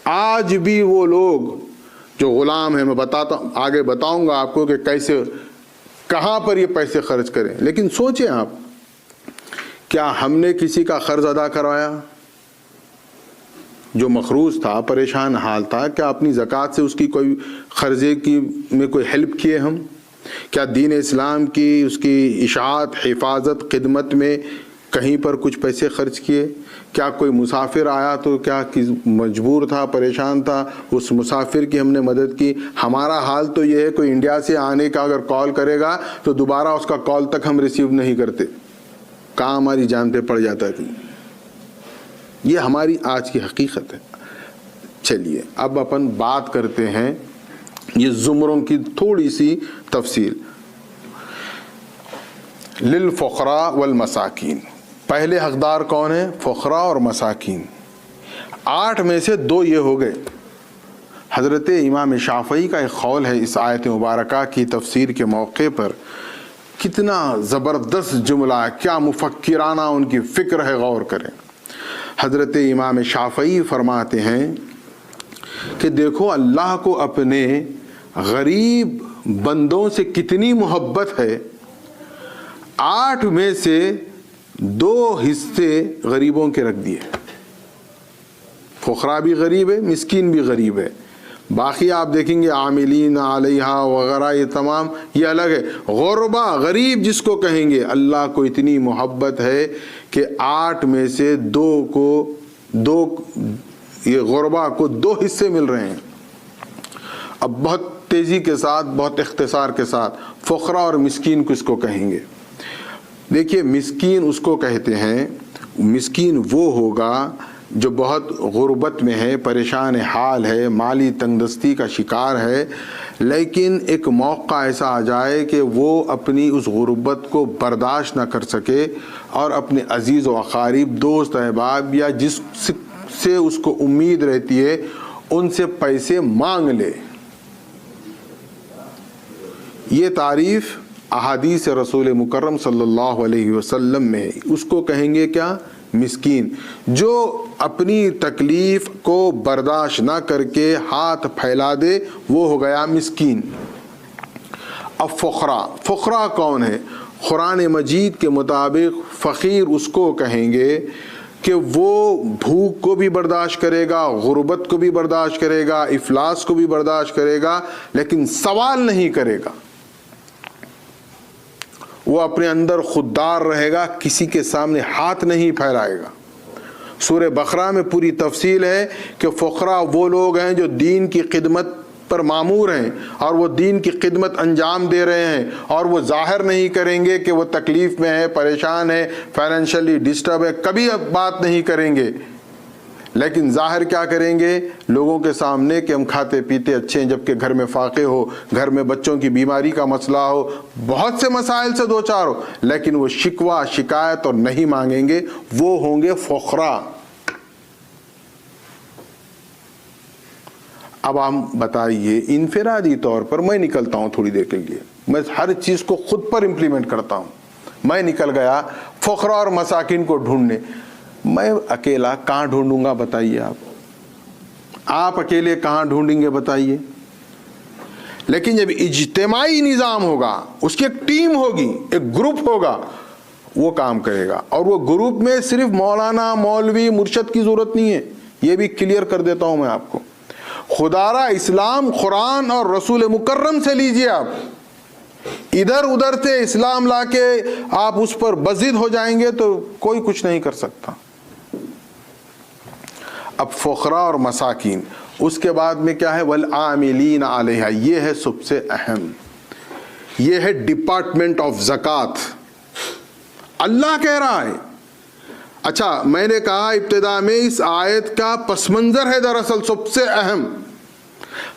آج بھی وہ لوگ جو غلام ہیں، میں بتاتا ہوں، آگے بتاؤں گا آپ کو کہ کیسے، کہاں پر یہ پیسے خرچ کریں، لیکن سوچیں آپ، کیا ہم نے کسی کا قرض ادا کروایا؟ جو مقروض تھا، پریشان حال تھا، کیا اپنی زکوٰۃ سے اس کی کوئی قرضے کی میں کوئی ہیلپ کیے ہم؟ کیا دین اسلام کی، اس کی اشاعت، حفاظت، خدمت میں کہیں پر کچھ پیسے خرچ کیے؟ کیا کوئی مسافر آیا تو کیا مجبور تھا، پریشان تھا، اس مسافر کی ہم نے مدد کی؟ ہمارا حال تو یہ ہے، کوئی انڈیا سے آنے کا اگر کال کرے گا تو دوبارہ اس کا کال تک ہم ریسیو نہیں کرتے، کہاں ہماری جان پہ پڑ جاتا ہے۔ یہ ہماری آج کی حقیقت ہے۔ چلیے اب اپن بات کرتے ہیں یہ زمروں کی تھوڑی سی تفصیل۔ للفقراء والمساکین، پہلے حقدار کون ہیں؟ فقراء اور مساکین۔ 8 میں سے 2 یہ ہو گئے۔ حضرت امام شافعی کا ایک قول ہے اس آیت مبارکہ کی تفسیر کے موقع پر، کتنا زبردست جملہ ہے، کیا مفکرانہ ان کی فکر ہے، غور کریں۔ حضرت امام شافعی فرماتے ہیں کہ دیکھو اللہ کو اپنے غریب بندوں سے کتنی محبت ہے، 8 میں سے 2 حصے غریبوں کے رکھ دیے۔ فقراء بھی غریب ہے، مسکین بھی غریب ہے، باقی آپ دیکھیں گے عاملین علیہا وغیرہ یہ تمام یہ الگ ہے۔ غربا، غریب جس کو کہیں گے، اللہ کو اتنی محبت ہے کہ 8 میں سے 2 یہ غربا کو 2 حصے مل رہے ہیں۔ اب بہت تیزی کے ساتھ، بہت اختصار کے ساتھ، فقراء اور مسکین کس کو کہیں گے؟ دیکھیے مسکین اس کو کہتے ہیں، مسکین وہ ہوگا جو بہت غربت میں ہے، پریشان حال ہے، مالی تنگدستی کا شکار ہے، لیکن ایک موقع ایسا آ جائے کہ وہ اپنی اس غربت کو برداشت نہ کر سکے اور اپنے عزیز و اقارب، دوست احباب یا جس سے اس کو امید رہتی ہے ان سے پیسے مانگ لے۔ یہ تعریف احادیث رسول مکرم صلی اللہ علیہ وسلم میں اس کو کہیں گے کیا؟ مسکین. جو اپنی تکلیف کو برداشت نہ کر کے ہاتھ پھیلا دے وہ ہو گیا مسکین. اب فقراء کون ہے؟ قرآن مجید کے مطابق فقیر اس کو کہیں گے کہ وہ بھوک کو بھی برداشت کرے گا، غربت کو بھی برداشت کرے گا، افلاس کو بھی برداشت کرے گا، لیکن سوال نہیں کرے گا. وہ اپنے اندر خوددار رہے گا، کسی کے سامنے ہاتھ نہیں پھیلائے گا. سورہ بقرہ میں پوری تفصیل ہے کہ فقراء وہ لوگ ہیں جو دین کی خدمت پر مامور ہیں اور وہ دین کی خدمت انجام دے رہے ہیں، اور وہ ظاہر نہیں کریں گے کہ وہ تکلیف میں ہے، پریشان ہے، فائنینشلی ڈسٹرب ہے، کبھی اب بات نہیں کریں گے. لیکن ظاہر کیا کریں گے لوگوں کے سامنے کہ ہم کھاتے پیتے اچھے ہیں، جبکہ گھر میں فاقے ہو، گھر میں بچوں کی بیماری کا مسئلہ ہو، بہت سے مسائل سے دو چار ہو، لیکن وہ شکوہ شکایت اور نہیں مانگیں گے، وہ ہوں گے فقراء. اب ہم بتائیے انفرادی طور پر میں نکلتا ہوں تھوڑی دیر کے لیے، میں ہر چیز کو خود پر امپلیمنٹ کرتا ہوں. میں نکل گیا فقراء اور مساکین کو ڈھونڈنے. میں اکیلا کہاں ڈھونڈوں گا بتائیے؟ آپ اکیلے کہاں ڈھونڈیں گے بتائیے؟ لیکن جب اجتماعی نظام ہوگا، اس کی ایک ٹیم ہوگی، ایک گروپ ہوگا، وہ کام کرے گا. اور وہ گروپ میں صرف مولانا، مولوی، مرشد کی ضرورت نہیں ہے. یہ بھی کلیئر کر دیتا ہوں میں آپ کو. خدا را اسلام قرآن اور رسول مکرم سے لیجئے. آپ ادھر ادھر سے اسلام لا کے آپ اس پر بضد ہو جائیں گے تو کوئی کچھ نہیں کر سکتا. اب فقراء اور مساکین، اس کے بعد میں کیا ہے؟ والعاملین علیہا. یہ ہے سب سے اہم، یہ ہے ڈپارٹمنٹ آف زکوٰۃ. اللہ کہہ رہا ہے. اچھا میں نے کہا ابتدا میں اس آیت کا پس منظر ہے دراصل سب سے اہم.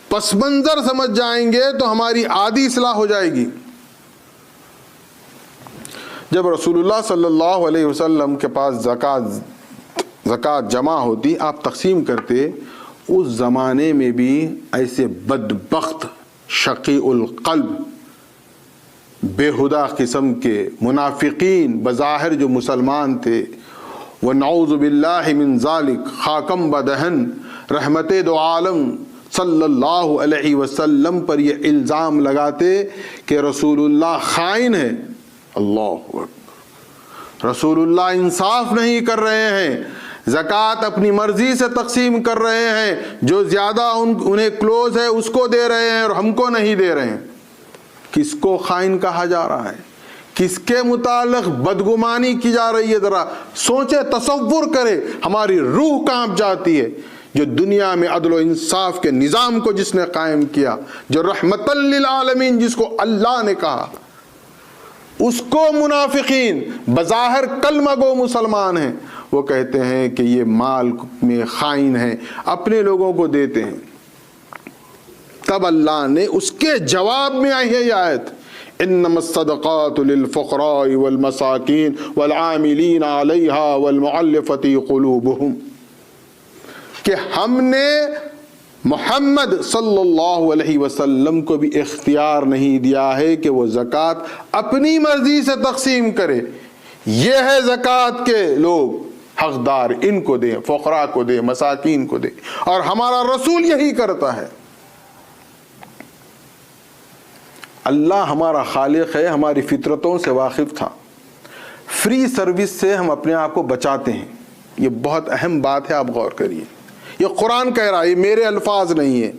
پس منظر سمجھ جائیں گے تو ہماری عادی اصلاح ہو جائے گی. جب رسول اللہ صلی اللہ علیہ وسلم کے پاس زکوٰۃ جمع ہوتی، آپ تقسیم کرتے، اس زمانے میں بھی ایسے بدبخت، شقی القلب، بےہدہ قسم کے منافقین بظاہر جو مسلمان تھے، وَنَعُوذُ بِاللَّهِ مِن ذَلِكَ خاکم بدہن، رحمت دو عالم صلی اللہ علیہ وسلم پر یہ الزام لگاتے کہ رسول اللہ خائن ہے. اللہ اکبر، رسول اللہ انصاف نہیں کر رہے ہیں، زکوٰۃ اپنی مرضی سے تقسیم کر رہے ہیں، جو زیادہ انہیں کلوز ہے اس کو دے رہے ہیں اور ہم کو نہیں دے رہے ہیں. کس کو خائن کہا جا رہا ہے؟ کس کے متعلق بدگمانی کی جا رہی ہے؟ ذرا سوچے، تصور کرے، ہماری روح کانپ جاتی ہے. جو دنیا میں عدل و انصاف کے نظام کو جس نے قائم کیا، جو رحمت للعالمین جس کو اللہ نے کہا، اس کو منافقین بظاہر کلمہ گو مسلمان ہیں، وہ کہتے ہیں کہ یہ مال میں خائن ہیں، اپنے لوگوں کو دیتے ہیں. تب اللہ نے اس کے جواب میں آئی ہے یہ آیت، انما الصدقات للفقراء والمساکین والعاملین علیہا والمعلفۃ قلوبہم، کہ ہم نے محمد صلی اللہ علیہ وسلم کو بھی اختیار نہیں دیا ہے کہ وہ زکوٰۃ اپنی مرضی سے تقسیم کرے. یہ ہے زکوٰۃ کے لوگ حقدار، ان کو دیں، فقراء کو دیں، مساکین کو دیں، اور ہمارا رسول یہی کرتا ہے. اللہ ہمارا خالق ہے، ہماری فطرتوں سے واقف تھا. فری سروس سے ہم اپنے آپ کو بچاتے ہیں. یہ بہت اہم بات ہے، آپ غور کریے. یہ قرآن کہہ رہا ہے، یہ میرے الفاظ نہیں ہیں،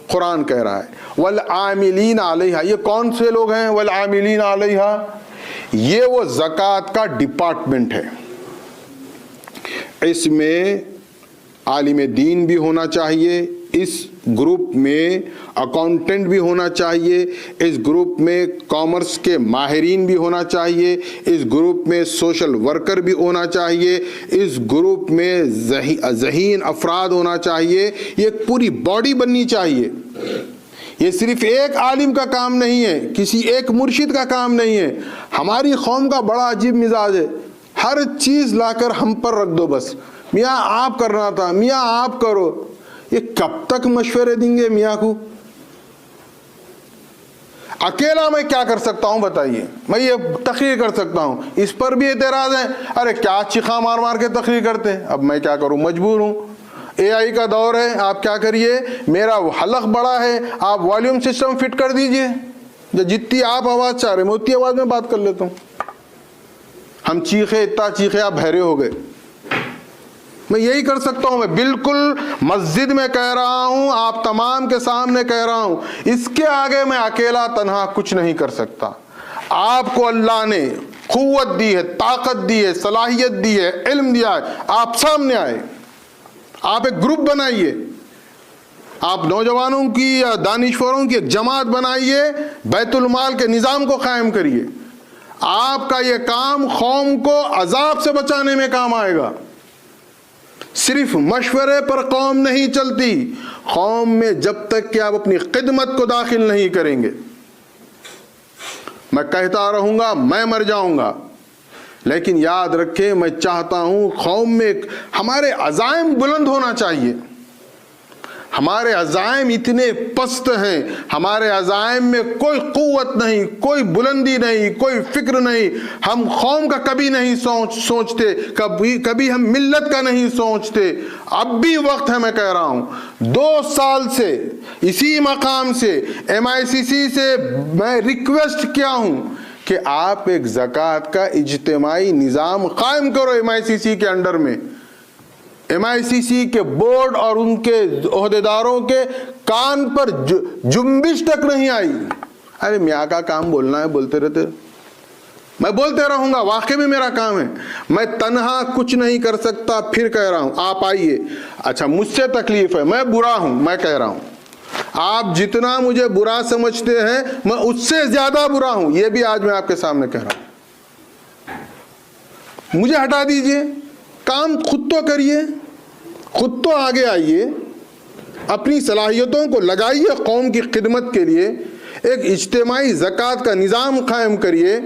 قرآن کہہ رہا ہے. والعاملین علیہا، یہ کون سے لوگ ہیں والعاملین علیہا؟ یہ وہ زکوٰۃ کا ڈپارٹمنٹ ہے. اس میں عالم دین بھی ہونا چاہیے، اس گروپ میں اکاؤنٹنٹ بھی ہونا چاہیے، اس گروپ میں کامرس کے ماہرین بھی ہونا چاہیے، اس گروپ میں سوشل ورکر بھی ہونا چاہیے، اس گروپ میں ذہین افراد ہونا چاہیے. یہ ایک پوری باڈی بننی چاہیے. یہ صرف ایک عالم کا کام نہیں ہے، کسی ایک مرشد کا کام نہیں ہے. ہماری قوم کا بڑا عجیب مزاج ہے، ہر چیز لا کر ہم پر رکھ دو، بس میاں آپ کرنا تھا، میاں آپ کرو. یہ کب تک مشورے دیں گے میاں کو؟ اکیلا میں کیا کر سکتا ہوں بتائیے؟ میں یہ تقریر کر سکتا ہوں، اس پر بھی اعتراض ہے، ارے کیا چیخا مار مار کے تقریر کرتے ہیں، اب میں کیا کروں، مجبور ہوں۔ اے آئی کا دور ہے، آپ کیا کریے، میرا حلق بڑا ہے، آپ والیوم سسٹم فٹ کر دیجئے، جتنی آپ آواز چاہ رہے میں اتنی آواز میں بات کر لیتا ہوں۔ ہم چیخے، اتنا چیخے آپ بہرے ہو گئے۔ میں یہی کر سکتا ہوں، میں بالکل مسجد میں کہہ رہا ہوں، آپ تمام کے سامنے کہہ رہا ہوں، اس کے آگے میں اکیلا تنہا کچھ نہیں کر سکتا۔ آپ کو اللہ نے قوت دی ہے، طاقت دی ہے، صلاحیت دی ہے، علم دیا ہے، آپ سامنے آئے، آپ ایک گروپ بنائیے، آپ نوجوانوں کی یا دانشوروں کی ایک جماعت بنائیے، بیت المال کے نظام کو قائم کریے۔ آپ کا یہ کام قوم کو عذاب سے بچانے میں کام آئے گا۔ صرف مشورے پر قوم نہیں چلتی، قوم میں جب تک کہ آپ اپنی خدمت کو داخل نہیں کریں گے۔ میں کہتا رہوں گا، میں مر جاؤں گا، لیکن یاد رکھیں، میں چاہتا ہوں قوم میں ہمارے عزائم بلند ہونا چاہیے۔ ہمارے عزائم اتنے پست ہیں، ہمارے عزائم میں کوئی قوت نہیں، کوئی بلندی نہیں، کوئی فکر نہیں، ہم قوم کا کبھی نہیں سوچتے، کبھی ہم ملت کا نہیں سوچتے۔ اب بھی وقت ہے، میں کہہ رہا ہوں، 2 سال سے اسی مقام سے MICC سے میں ریکویسٹ کیا ہوں کہ آپ ایک زکوٰۃ کا اجتماعی نظام قائم کرو MICC کے انڈر میں۔ MICC کے بورڈ اور ان کے عہدیداروں کے کان پر جنبش تک نہیں آئی۔ ارے میاں کا کام بولنا ہے، بولتے رہتے، میں بولتے رہوں گا، واقعی میں میرا کام ہے، میں تنہا کچھ نہیں کر سکتا۔ پھر کہہ رہا ہوں، آپ آئیے۔ اچھا مجھ سے تکلیف ہے، میں برا ہوں، میں کہہ رہا ہوں، آپ جتنا مجھے برا سمجھتے ہیں میں اس سے زیادہ برا ہوں، یہ بھی آج میں آپ کے سامنے کہہ رہا ہوں۔ مجھے ہٹا دیجئے، کام خود تو کریے، خود تو آگے آئیے، اپنی صلاحیتوں کو لگائیے قوم کی خدمت کے لیے، ایک اجتماعی زکوٰۃ کا نظام قائم کریے۔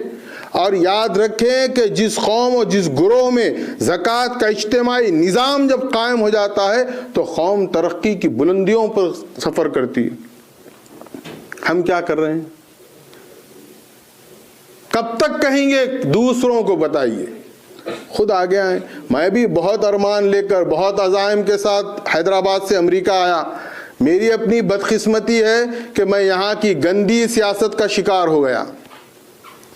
اور یاد رکھیں کہ جس قوم اور جس گروہ میں زکوٰۃ کا اجتماعی نظام جب قائم ہو جاتا ہے تو قوم ترقی کی بلندیوں پر سفر کرتی ہے۔ ہم کیا کر رہے ہیں؟ کب تک کہیں گے دوسروں کو بتائیے؟ خود آگے آئیں۔ میں بھی بہت ارمان لے کر، بہت عزائم کے ساتھ حیدرآباد سے امریکہ آیا۔ میری اپنی بدقسمتی ہے کہ میں یہاں کی گندی سیاست کا شکار ہو گیا۔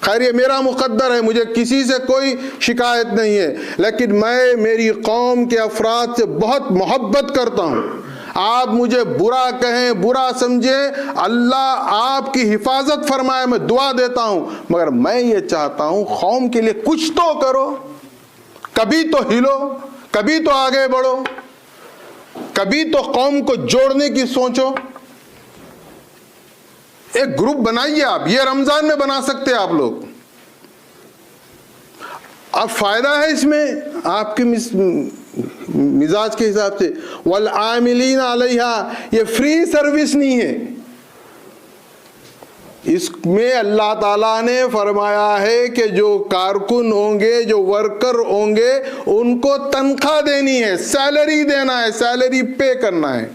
خیر یہ میرا مقدر ہے، مجھے کسی سے کوئی شکایت نہیں ہے، لیکن میں میری قوم کے افراد سے بہت محبت کرتا ہوں۔ آپ مجھے برا کہیں، برا سمجھیں، اللہ آپ کی حفاظت فرمائے، میں دعا دیتا ہوں، مگر میں یہ چاہتا ہوں قوم کے لیے کچھ تو کرو، کبھی تو ہلو، کبھی تو آگے بڑھو، کبھی تو قوم کو جوڑنے کی سوچو۔ ایک گروپ بنائیے، آپ یہ رمضان میں بنا سکتے آپ لوگ، اب فائدہ ہے اس میں آپ کے مزاج کے حساب سے۔ والعاملین علیہا، یہ فری سروس نہیں ہے، اس میں اللہ تعالیٰ نے فرمایا ہے کہ جو کارکن ہوں گے، جو ورکر ہوں گے، ان کو تنخواہ دینی ہے، سیلری دینا ہے، سیلری پے کرنا ہے۔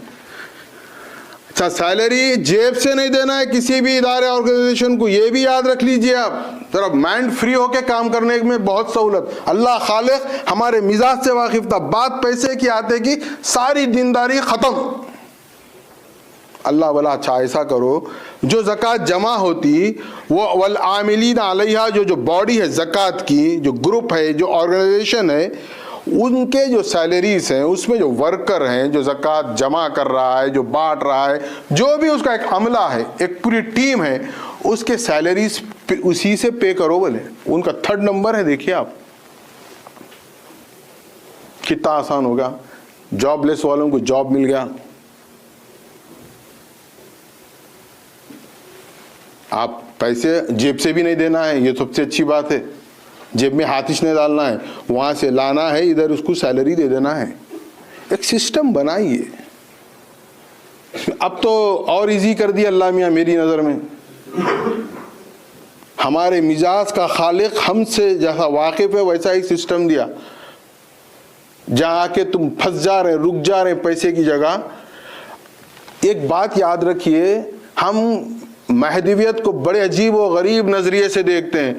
اچھا سیلری جیب سے نہیں دینا ہے کسی بھی ادارے آرگنائزیشن کو، یہ بھی یاد رکھ لیجئے آپ۔ ذرا مائنڈ فری ہو کے کام کرنے میں بہت سہولت، اللہ خالق ہمارے مزاج سے واقف تھا، بات پیسے کی آتے کی ساری دینداری ختم۔ اللہ والا اچھا ایسا کرو، جو زکوٰۃ جمع ہوتی وہ والعاملین علیہا، جو باڈی ہے زکوٰۃ کی، جو گروپ ہے، جو آرگنائزیشن ہے، ان کے جو سیلریز ہیں، اس میں جو ورکر ہیں، جو زکوٰۃ جمع کر رہا ہے، جو بانٹ رہا ہے، جو بھی اس کا ایک عملہ ہے، ایک پوری ٹیم ہے، اس کے سیلریز اسی سے پے کرو بولے۔ ان کا 3rd نمبر ہے، دیکھیے آپ کتنا آسان ہوگا۔ جاب لیس والوں کو جاب مل گیا، آپ پیسے جیب سے بھی نہیں دینا ہے، یہ سب سے اچھی بات ہے، جیب میں ہاتھ نہیں ڈالنا ہے، وہاں سے لانا ہے، ادھر اس کو سیلری دے دینا ہے۔ ایک سسٹم بنائیے۔ اب تو اور ایزی کر دیا اللہ میاں میری نظر میں، ہمارے مزاج کا خالق ہم سے جیسا واقف ہے ویسا ہی سسٹم دیا، جہاں کہ تم پھنس جا رہے، رک جا رہے پیسے کی جگہ۔ ایک بات یاد رکھیے، ہم مہدویت کو بڑے عجیب و غریب نظریے سے دیکھتے ہیں.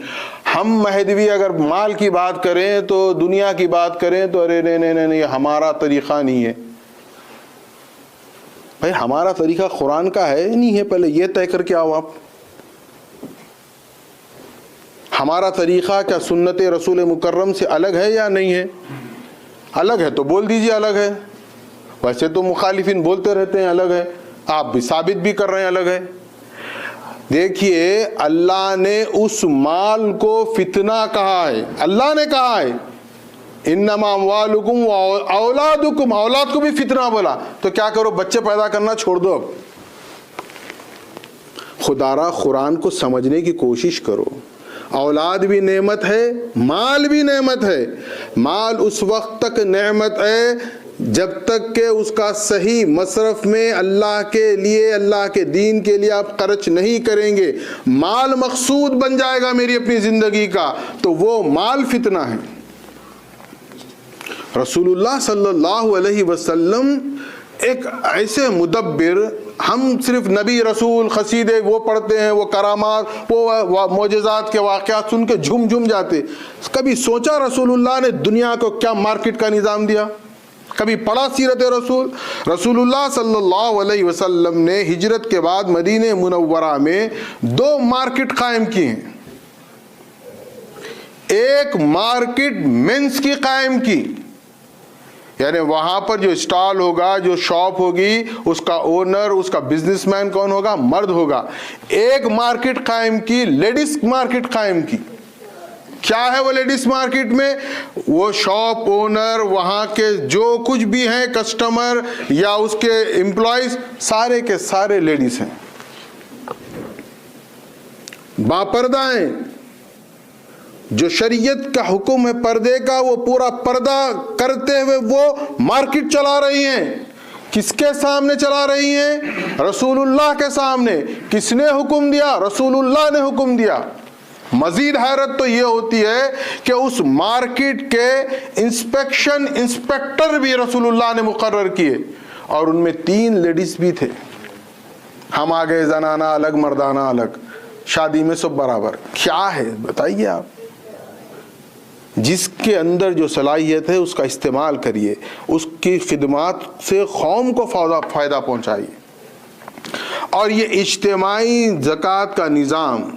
ہم مہدوی اگر مال کی بات کریں تو دنیا کی بات کریں تو ارے نہیں ہمارا طریقہ نہیں ہے. بھائی ہمارا طریقہ قرآن کا ہے نہیں ہے؟ پہلے یہ طے کر کے آؤ آپ. ہمارا طریقہ کیا سنت رسول مکرم سے الگ ہے یا نہیں ہے؟ الگ ہے تو بول دیجئے الگ ہے. ویسے تو مخالفین بولتے رہتے ہیں الگ ہے، آپ بھی ثابت بھی کر رہے ہیں الگ ہے. دیکھیے اللہ نے اس مال کو فتنہ کہا ہے. اللہ نے کہا ہے انما اموالکم و اولادکم، اولاد کو بھی فتنہ بولا. تو کیا کرو، بچے پیدا کرنا چھوڑ دو. اب خدا را قرآن کو سمجھنے کی کوشش کرو. اولاد بھی نعمت ہے، مال بھی نعمت ہے. مال اس وقت تک نعمت ہے جب تک کہ اس کا صحیح مصرف میں اللہ کے لیے، اللہ کے دین کے لیے آپ خرچ نہیں کریں گے. مال مقصود بن جائے گا میری اپنی زندگی کا تو وہ مال فتنہ ہے. رسول اللہ صلی اللہ علیہ وسلم ایک ایسے مدبر، ہم صرف نبی رسول قصیدے وہ پڑھتے ہیں، وہ کرامات، وہ معجزات کے واقعات سن کے جھوم جھوم جاتے. کبھی سوچا رسول اللہ نے دنیا کو کیا مارکیٹ کا نظام دیا؟ کبھی پڑھا سیرت رسول؟ رسول اللہ صلی اللہ علیہ وسلم نے ہجرت کے بعد مدینہ منورہ میں 2 مارکیٹ قائم کی ہیں. ایک مارکیٹ مینس کی قائم کی، یعنی وہاں پر جو اسٹال ہوگا، جو شاپ ہوگی، اس کا اونر، اس کا بزنس مین کون ہوگا؟ مرد ہوگا. ایک مارکیٹ قائم کی، لیڈیز مارکیٹ قائم کی. کیا ہے وہ لیڈیز مارکیٹ میں؟ وہ شاپ اونر، وہاں کے جو کچھ بھی ہیں کسٹمر یا اس کے امپلائیز، سارے کے سارے لیڈیز ہیں، باپردہ ہیں. جو شریعت کا حکم ہے پردے کا، وہ پورا پردہ کرتے ہوئے وہ مارکیٹ چلا رہی ہیں. کس کے سامنے چلا رہی ہیں؟ رسول اللہ کے سامنے. کس نے حکم دیا؟ رسول اللہ نے حکم دیا. مزید حیرت تو یہ ہوتی ہے کہ اس مارکیٹ کے انسپیکٹر بھی رسول اللہ نے مقرر کیے، اور ان میں 3 لیڈیز بھی تھے. ہم آگے زنانہ الگ مردانہ الگ، شادی میں سب برابر. کیا ہے بتائیے آپ؟ جس کے اندر جو صلاحیت ہے اس کا استعمال کریے، اس کی خدمات سے قوم کو فائدہ پہنچائیے. اور یہ اجتماعی زکوٰۃ کا نظام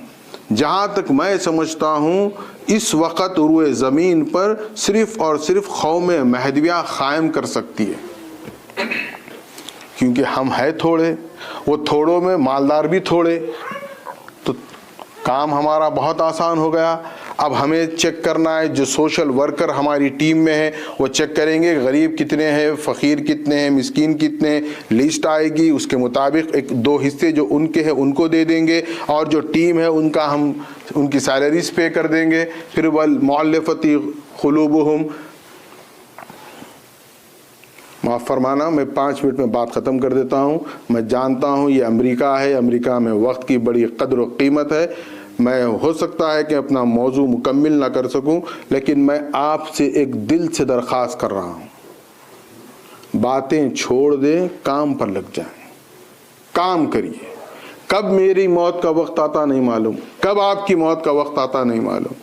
جہاں تک میں سمجھتا ہوں اس وقت روئے زمین پر صرف اور صرف قوم مہدویہ قائم کر سکتی ہے، کیونکہ ہم ہے تھوڑے، وہ تھوڑوں میں مالدار بھی تھوڑے، تو کام ہمارا بہت آسان ہو گیا. اب ہمیں چیک کرنا ہے، جو سوشل ورکر ہماری ٹیم میں ہیں وہ چیک کریں گے غریب کتنے ہیں، فقیر کتنے ہیں، مسکین کتنے ہیں. لسٹ آئے گی، اس کے مطابق 1-2 حصے جو ان کے ہیں ان کو دے دیں گے، اور جو ٹیم ہے ان کا ہم ان کی سیلریز پے کر دیں گے. پھر والمؤلفۃ قلوبہم، معاف فرمانا میں 5 منٹ میں بات ختم کر دیتا ہوں. میں جانتا ہوں یہ امریکہ ہے، امریکہ میں وقت کی بڑی قدر و قیمت ہے. میں ہو سکتا ہے کہ اپنا موضوع مکمل نہ کر سکوں، لیکن میں آپ سے ایک دل سے درخواست کر رہا ہوں، باتیں چھوڑ دیں، کام پر لگ جائیں. کام کریے. کب میری موت کا وقت آتا نہیں معلوم، کب آپ کی موت کا وقت آتا نہیں معلوم.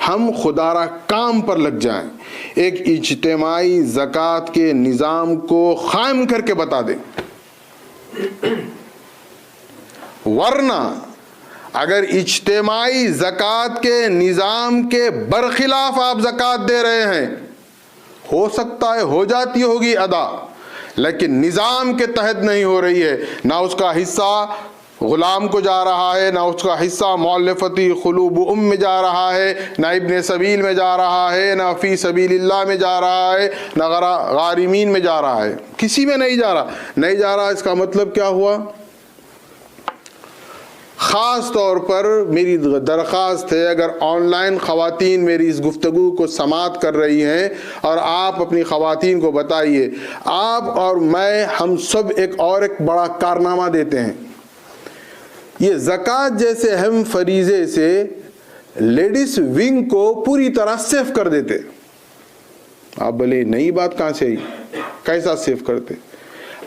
ہم خدا را کام پر لگ جائیں، ایک اجتماعی زکوٰۃ کے نظام کو قائم کر کے بتا دیں. ورنہ اگر اجتماعی زکوٰۃ کے نظام کے برخلاف آپ زکوٰۃ دے رہے ہیں، ہو سکتا ہے ہو جاتی ہوگی ادا، لیکن نظام کے تحت نہیں ہو رہی ہے. نہ اس کا حصہ غلام کو جا رہا ہے، نہ اس کا حصہ مؤلفۃ قلوب میں جا رہا ہے، نہ ابن سبیل میں جا رہا ہے، نہ فی سبیل اللہ میں جا رہا ہے، نہ غارمین میں جا رہا ہے. کسی میں نہیں جا رہا. نہیں جا رہا اس کا مطلب کیا ہوا؟ خاص طور پر میری درخواست ہے، اگر آن لائن خواتین میری اس گفتگو کو سماعت کر رہی ہیں اور آپ اپنی خواتین کو بتائیے، آپ اور میں ہم سب ایک بڑا کارنامہ دیتے ہیں. یہ زکوٰۃ جیسے اہم فریضے سے لیڈیز ونگ کو پوری طرح سیف کر دیتے. آپ بولے نئی بات کہاں سے آئی؟ کیسا سیف کرتے؟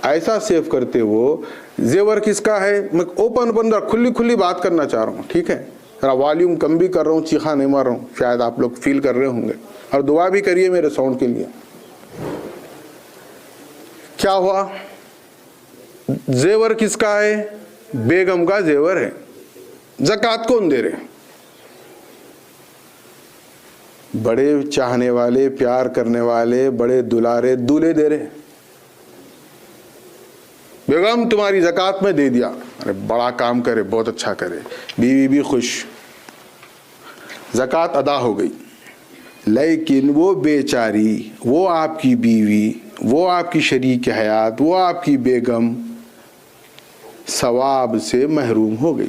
ایسا سیف کرتے وہ زیور کس کا ہے؟ میں اوپن کھلی بات کرنا چاہ رہا ہوں، ٹھیک ہے؟ ذرا والیوم کم بھی کر رہا ہوں، چیخا نہیں مار رہا ہوں، شاید آپ لوگ فیل کر رہے ہوں گے، اور دعا بھی کریے میرے ساؤنڈ کے لیے۔ کیا ہوا؟ زیور کس کا ہے؟ بیگم کا زیور ہے۔ زکوٰۃ کون دے رہے؟ بڑے چاہنے والے، پیار کرنے والے، بڑے دلارے دولہے دے رہے۔ بیگم تمہاری زکوٰۃ میں دے دیا، ارے بڑا کام کرے، بہت اچھا کرے، بیوی بھی خوش، زکوٰۃ ادا ہو گئی۔ لیکن وہ بیچاری، وہ آپ کی بیوی، وہ آپ کی شریک حیات، وہ آپ کی بیگم ثواب سے محروم ہو گئی۔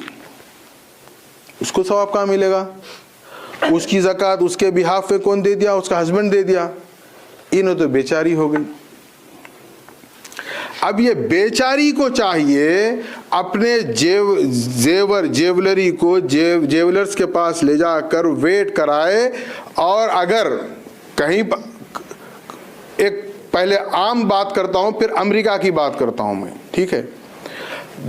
اس کو ثواب کہاں ملے گا؟ اس کی زکوٰۃ اس کے بہاف پہ کون دے دیا؟ اس کا ہسبینڈ دے دیا، انہوں تو بیچاری ہو گئی۔ اب یہ بیچاری کو چاہیے اپنے جیولری کو جیولرز کے پاس لے جا کر ویٹ کرائے، اور اگر کہیں ایک پہلے عام بات کرتا ہوں پھر امریکہ کی بات کرتا ہوں میں، ٹھیک ہے؟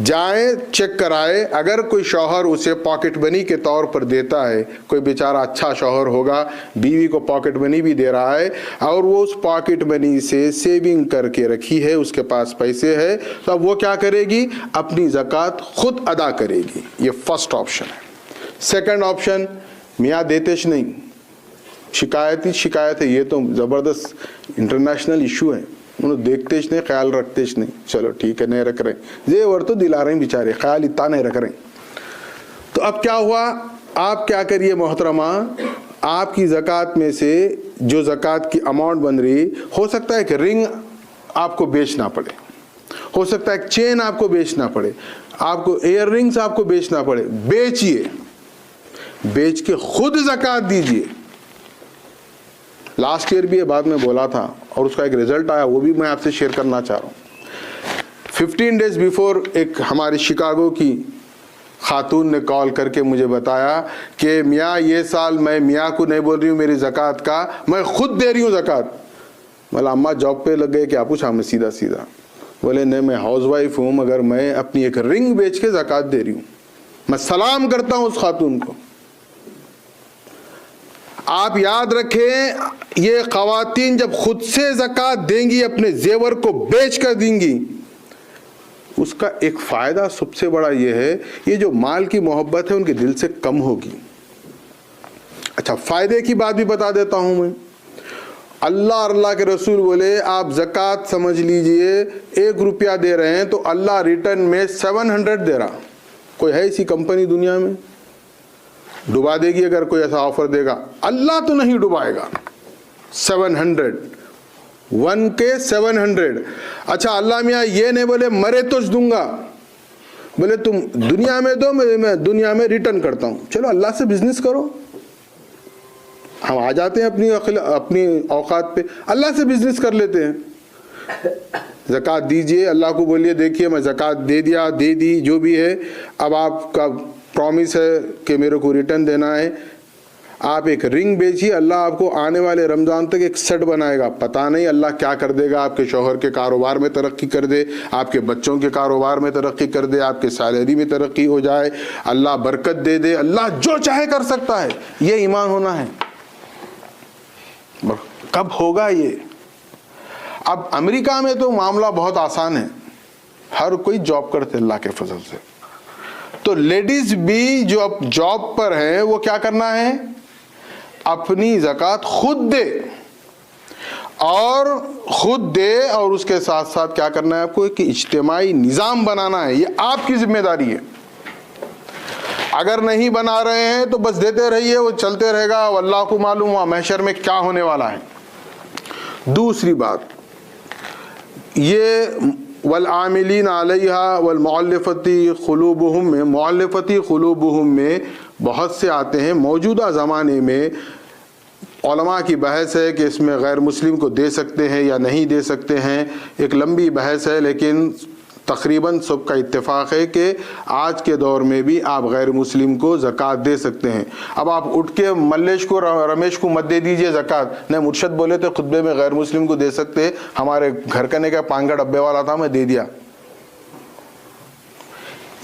جائیں چیک کرائے، اگر کوئی شوہر اسے پاکٹ منی کے طور پر دیتا ہے، کوئی بیچارہ اچھا شوہر ہوگا، بیوی کو پاکٹ منی بھی دے رہا ہے، اور وہ اس پاکٹ منی سے سیونگ کر کے رکھی ہے، اس کے پاس پیسے ہے، تو اب وہ کیا کرے گی؟ اپنی زکوٰۃ خود ادا کرے گی۔ یہ فرسٹ آپشن ہے۔ سیکنڈ آپشن، میاں دیتےش نہیں، شکایت ہے، یہ تو زبردست انٹرنیشنل ایشو ہے، انہوں دیکھتے نہیں، خیال رکھتے نہیں، چلو ٹھیک ہے، نہیں رکھ رہے، زیور تو دلا رہے ہیں بیچارے، خیال اتنا نہیں رکھ رہے ہیں۔ تو اب کیا ہوا؟ آپ کیا کریے محترمہ، آپ کی زکوٰۃ میں سے جو زکوٰۃ کی اماؤنٹ بن رہی، ہو سکتا ہے کہ رنگ آپ کو بیچنا پڑے، ہو سکتا ہے کہ چین آپ کو بیچنا پڑے، آپ کو ایئر رنگز آپ کو بیچنا پڑے، بیچیے، بیچ کے خود زکوٰۃ دیجیے۔ لاسٹ ایئر بھی یہ بات میں بولا تھا، اور اس کا ایک رزلٹ آیا، وہ بھی میں آپ سے شیئر کرنا چاہ رہا ہوں۔ 15 days بیفور ایک ہماری شکاگو کی خاتون نے کال کر کے مجھے بتایا کہ میاں یہ سال میں میاں کو نہیں بول رہی ہوں میری زکوٰۃ کا، میں خود دے رہی ہوں زکوٰۃ۔ بولا اماں جاب پہ لگ گئے کیا؟ پوچھا میں سیدھا، بولے نہیں میں ہاؤس وائف ہوں، مگر میں اپنی ایک رنگ بیچ کے زکوٰۃ دے رہی ہوں۔ میں سلام کرتا ہوں اس خاتون کو۔ آپ یاد رکھیں، یہ خواتین جب خود سے زکوٰۃ دیں گی، اپنے زیور کو بیچ کر دیں گی، اس کا ایک فائدہ سب سے بڑا یہ ہے، یہ جو مال کی محبت ہے ان کے دل سے کم ہوگی۔ اچھا، فائدے کی بات بھی بتا دیتا ہوں میں۔ اللہ اور اللہ کے رسول بولے آپ زکوٰۃ سمجھ لیجئے 1 روپیہ دے رہے ہیں تو اللہ ریٹرن میں 700 دے رہا۔ کوئی ہے ایسی کمپنی دنیا میں؟ ڈبا دے گی اگر کوئی ایسا آفر دے گا؟ اللہ تو نہیں ڈبائے گا۔ 700، 1 کے 700۔ اچھا اللہ میاں یہ نہیں بولے مرے تو دوں گا، بولے تم دنیا میں دو، میں دنیا میں ریٹرن کرتا ہوں۔ چلو اللہ سے بزنس کرو، ہم آ جاتے ہیں اپنی اوقات پہ، اللہ سے بزنس کر لیتے ہیں۔ زکوٰۃ دیجئے، اللہ کو بولیے دیکھیے میں زکوٰۃ دے دیا، دے دی، جو بھی ہے، اب آپ کا پرومس ہے کہ میرے کو ریٹرن دینا ہے۔ آپ ایک رنگ بیچیے، اللہ آپ کو آنے والے رمضان تک ایک سیٹ بنائے گا۔ پتہ نہیں اللہ کیا کر دے گا، آپ کے شوہر کے کاروبار میں ترقی کر دے، آپ کے بچوں کے کاروبار میں ترقی کر دے، آپ کے سیلری میں ترقی ہو جائے، اللہ برکت دے دے، اللہ جو چاہے کر سکتا ہے۔ یہ ایمان ہونا ہے۔ کب ہوگا یہ؟ اب امریکہ میں تو معاملہ بہت آسان ہے، ہر کوئی جاب کرتے اللہ کے فضل سے، تو لیڈیز بھی جو اب جاب پر ہیں وہ کیا کرنا ہے؟ اپنی زکوٰۃ خود دے، اور اس کے ساتھ ساتھ کیا کرنا ہے آپ کو؟ ایک اجتماعی نظام بنانا ہے، یہ آپ کی ذمہ داری ہے۔ اگر نہیں بنا رہے ہیں تو بس دیتے رہیے، وہ چلتے رہے گا، اللہ کو معلوم ہوا محشر میں کیا ہونے والا ہے۔ دوسری بات یہ والعاملین علیہا والمؤلفتی قلوبہم میں بہت سے آتے ہیں۔ موجودہ زمانے میں علماء کی بحث ہے کہ اس میں غیر مسلم کو دے سکتے ہیں یا نہیں دے سکتے ہیں، ایک لمبی بحث ہے، لیکن تقریباً سب کا اتفاق ہے کہ آج کے دور میں بھی آپ غیر مسلم کو زکوٰۃ دے سکتے ہیں۔ اب آپ اٹھ کے ملیش کو رمیش کو مت دے دیجئے زکوٰۃ، نہیں مرشد بولے تھے خطبے میں غیر مسلم کو دے سکتے، ہمارے گھر کا نے کا پانگا ڈبے والا تھا میں دے دیا۔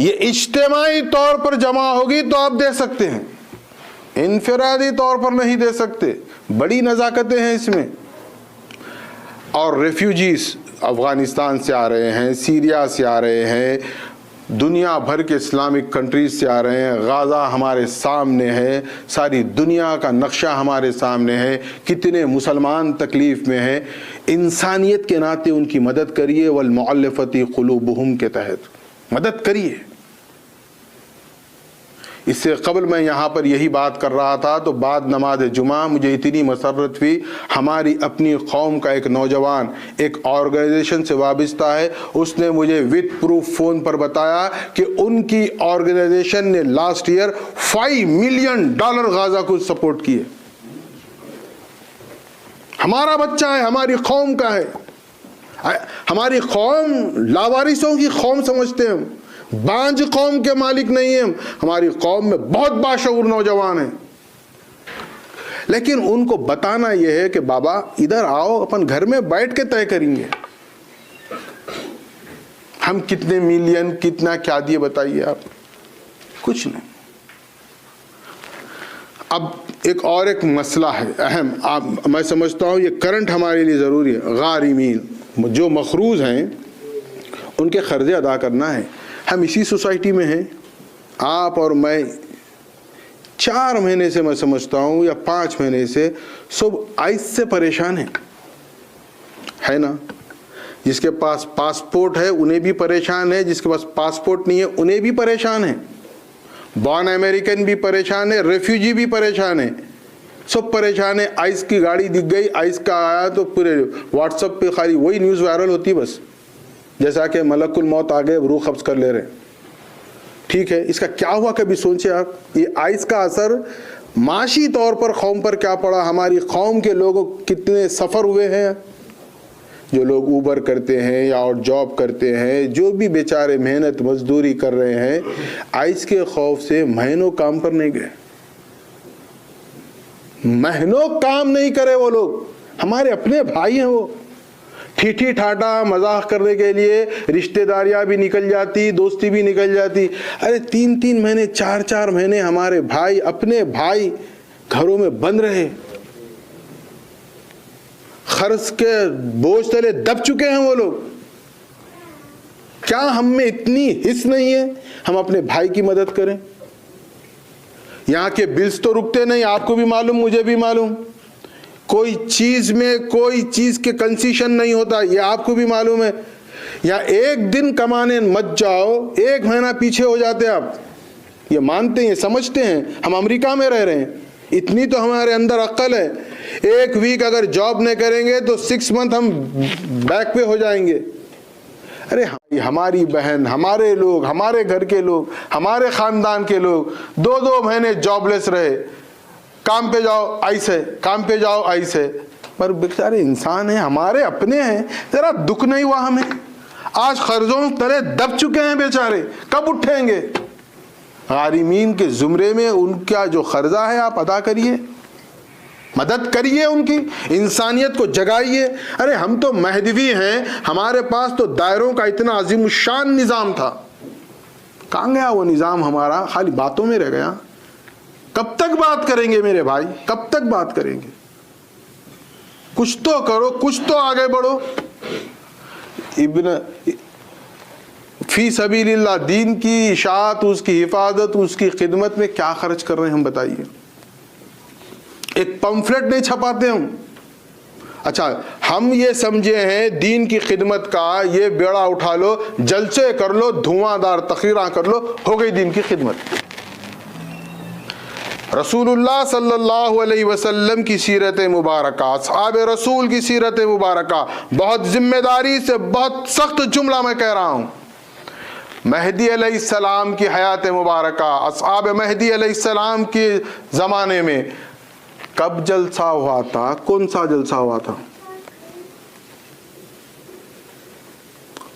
یہ اجتماعی طور پر جمع ہوگی تو آپ دے سکتے ہیں، انفرادی طور پر نہیں دے سکتے. بڑی نزاکتیں ہیں اس میں. اور ریفیوجیز افغانستان سے آ رہے ہیں، سیریا سے آ رہے ہیں، دنیا بھر کے اسلامک کنٹریز سے آ رہے ہیں. غازہ ہمارے سامنے ہے، ساری دنیا کا نقشہ ہمارے سامنے ہے، کتنے مسلمان تکلیف میں ہیں. انسانیت کے ناطے ان کی مدد کریے. والمؤلفۃ قلوبہم کے تحت مدد کریے. اس سے قبل میں یہاں پر یہی بات کر رہا تھا تو بعد نماز جمعہ مجھے اتنی مسرت ہوئی. ہماری اپنی قوم کا ایک نوجوان ایک آرگنائزیشن سے وابستہ ہے، اس نے مجھے وتھ پروف فون پر بتایا کہ ان کی آرگنائزیشن نے لاسٹ ایئر $5 ملین غازہ کو سپورٹ کیے. ہمارا بچہ ہے، ہماری قوم کا ہے. ہماری قوم لاوارثوں کی قوم سمجھتے ہیں ہم، بانج قوم کے مالک نہیں ہیں. ہماری قوم میں بہت باشعور نوجوان ہیں، لیکن ان کو بتانا یہ ہے کہ بابا ادھر آؤ، اپن گھر میں بیٹھ کے طے کریں گے. ہم کتنے ملین کتنا کیا دیے بتائیے آپ؟ کچھ نہیں. اب ایک اور ایک مسئلہ ہے اہم، میں سمجھتا ہوں یہ کرنٹ ہمارے لیے ضروری ہے. غارمین جو مخروض ہیں ان کے قرضے ادا کرنا ہے. ہم اسی سوسائٹی میں ہیں، آپ اور میں 4 مہینے سے میں سمجھتا ہوں یا 5 مہینے سے سب آئس سے پریشان ہیں، ہے نا. جس کے پاس پاسپورٹ ہے انہیں بھی پریشان ہے، جس کے پاس پاسپورٹ نہیں ہے انہیں بھی پریشان ہے. بورن امریکن بھی پریشان ہے، ریفیوجی بھی پریشان ہے، سب پریشان ہے. آئس کی گاڑی دکھ گئی، آئس کا آیا تو پورے واٹس ایپ پہ خالی وہی نیوز وائرل ہوتی بس، جیسا کہ ملک الموت آگے روح قبض کر لے رہے ہیں. ٹھیک ہے، اس کا کیا ہوا کبھی سوچے آپ؟ یہ آئس کا اثر معاشی طور پر قوم پر کیا پڑا؟ ہماری قوم کے لوگوں کتنے سفر ہوئے ہیں، جو لوگ اوبر کرتے ہیں یا اور جاب کرتے ہیں، جو بھی بیچارے محنت مزدوری کر رہے ہیں، آئس کے خوف سے مہینوں کام پر نہیں گئے، مہینوں کام نہیں کرے. وہ لوگ ہمارے اپنے بھائی ہیں، وہ ٹھیٹھی ٹھاٹا مذاق کرنے کے لیے رشتہ داریاں بھی نکل جاتی، دوستی بھی نکل جاتی. ارے 3 مہینے 4 مہینے ہمارے بھائی، اپنے بھائی گھروں میں بند رہے، قرض کے بوجھ تلے دب چکے ہیں وہ لوگ. کیا ہم میں اتنی حس نہیں ہے ہم اپنے بھائی کی مدد کریں؟ یہاں کے بلز تو رکتے نہیں، آپ کو بھی معلوم مجھے بھی معلوم. کوئی چیز میں کوئی چیز کے کنسیشن نہیں ہوتا، یہ آپ کو بھی معلوم ہے. یا ایک دن کمانے مت جاؤ، 1 مہینہ پیچھے ہو جاتے آپ. یہ مانتے ہیں، سمجھتے ہیں ہم امریکہ میں رہ رہے ہیں، اتنی تو ہمارے اندر عقل ہے. 1 ویک اگر جاب نہیں کریں گے تو 6 منتھ ہم بیک پہ ہو جائیں گے. ارے ہماری بہن، ہمارے لوگ، ہمارے گھر کے لوگ، ہمارے خاندان کے لوگ 2 مہینے جاب لیس رہے. کام پہ جاؤ آئس ہے، کام پہ جاؤ آئس ہے. پر بیچارے انسان ہیں، ہمارے اپنے ہیں، ذرا دکھ نہیں ہوا ہمیں؟ آج قرضوں تلے دب چکے ہیں بیچارے، کب اٹھیں گے؟ غارمین کے زمرے میں ان کا جو قرضہ ہے آپ ادا کریے، مدد کریے، ان کی انسانیت کو جگائیے. ارے ہم تو مہدوی ہیں، ہمارے پاس تو دائروں کا اتنا عظیم الشان نظام تھا، کہاں گیا وہ نظام ہمارا؟ خالی باتوں میں رہ گیا. کب تک بات کریں گے میرے بھائی، کب تک بات کریں گے؟ کچھ تو کرو، کچھ تو آگے بڑھو. ابن فی سبیل اللہ، دین کی اشاعت، اس کی حفاظت، اس کی خدمت میں کیا خرچ کر رہے ہیں ہم بتائیے؟ ایک پمفلٹ نہیں چھپاتے ہم. اچھا ہم یہ سمجھے ہیں دین کی خدمت کا یہ بیڑا اٹھا لو، جلسے کر لو، دھواں دار تقریراں کر لو، ہو گئی دین کی خدمت. رسول اللہ صلی اللہ علیہ وسلم کی سیرت مبارکہ، اصحاب رسول کی سیرت مبارکہ، بہت ذمہ داری سے بہت سخت جملہ میں کہہ رہا ہوں. مہدی علیہ السلام کی حیات مبارکہ، اصحاب مہدی علیہ السلام کے زمانے میں کب جلسہ ہوا تھا؟ کون سا جلسہ ہوا تھا؟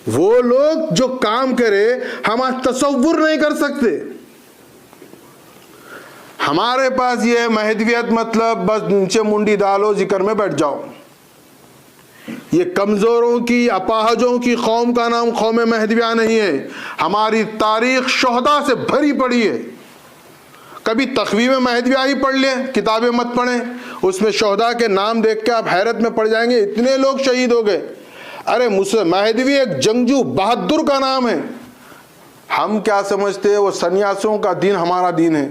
وہ لوگ جو کام کرے ہم آج تصور نہیں کر سکتے. ہمارے پاس یہ مہدویت مطلب بس نیچے منڈی ڈالو، ذکر میں بیٹھ جاؤ. یہ کمزوروں کی اپاہجوں کی قوم کا نام قوم مہدویہ نہیں ہے. ہماری تاریخ شہداء سے بھری پڑی ہے. کبھی تخویم مہدویہ ہی پڑھ لیں, کتابیں مت پڑھیں, اس میں شہداء کے نام دیکھ کے آپ حیرت میں پڑ جائیں گے, اتنے لوگ شہید ہو گئے. ارے مہدوی ایک جنگجو بہادر کا نام ہے. ہم کیا سمجھتے ہیں وہ سنیاسیوں کا دین ہمارا دین ہے.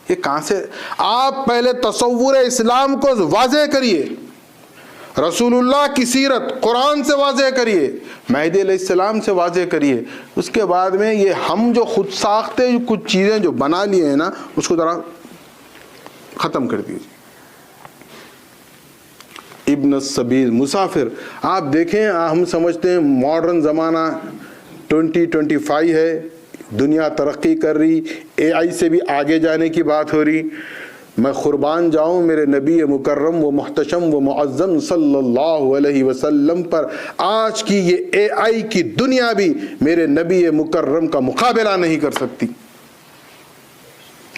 یہ کہاں سے؟ آپ پہلے تصور اسلام کو واضح کریے, رسول اللہ کی سیرت قرآن سے واضح کریے, مہدی علیہ السلام سے واضح کریے. اس کے بعد میں یہ ہم جو خود ساختے کچھ چیزیں جو بنا لیے ہیں نا, اس کو ذرا ختم کر دیجیے. ابن السبیل, مسافر. آپ دیکھیں, ہم سمجھتے ہیں ماڈرن زمانہ 2025 ہے, دنیا ترقی کر رہی, اے آئی سے بھی آگے جانے کی بات ہو رہی. میں قربان جاؤں میرے نبی مکرم و محتشم و معظم صلی اللہ علیہ وسلم پر, آج کی یہ اے آئی کی دنیا بھی میرے نبی مکرم کا مقابلہ نہیں کر سکتی.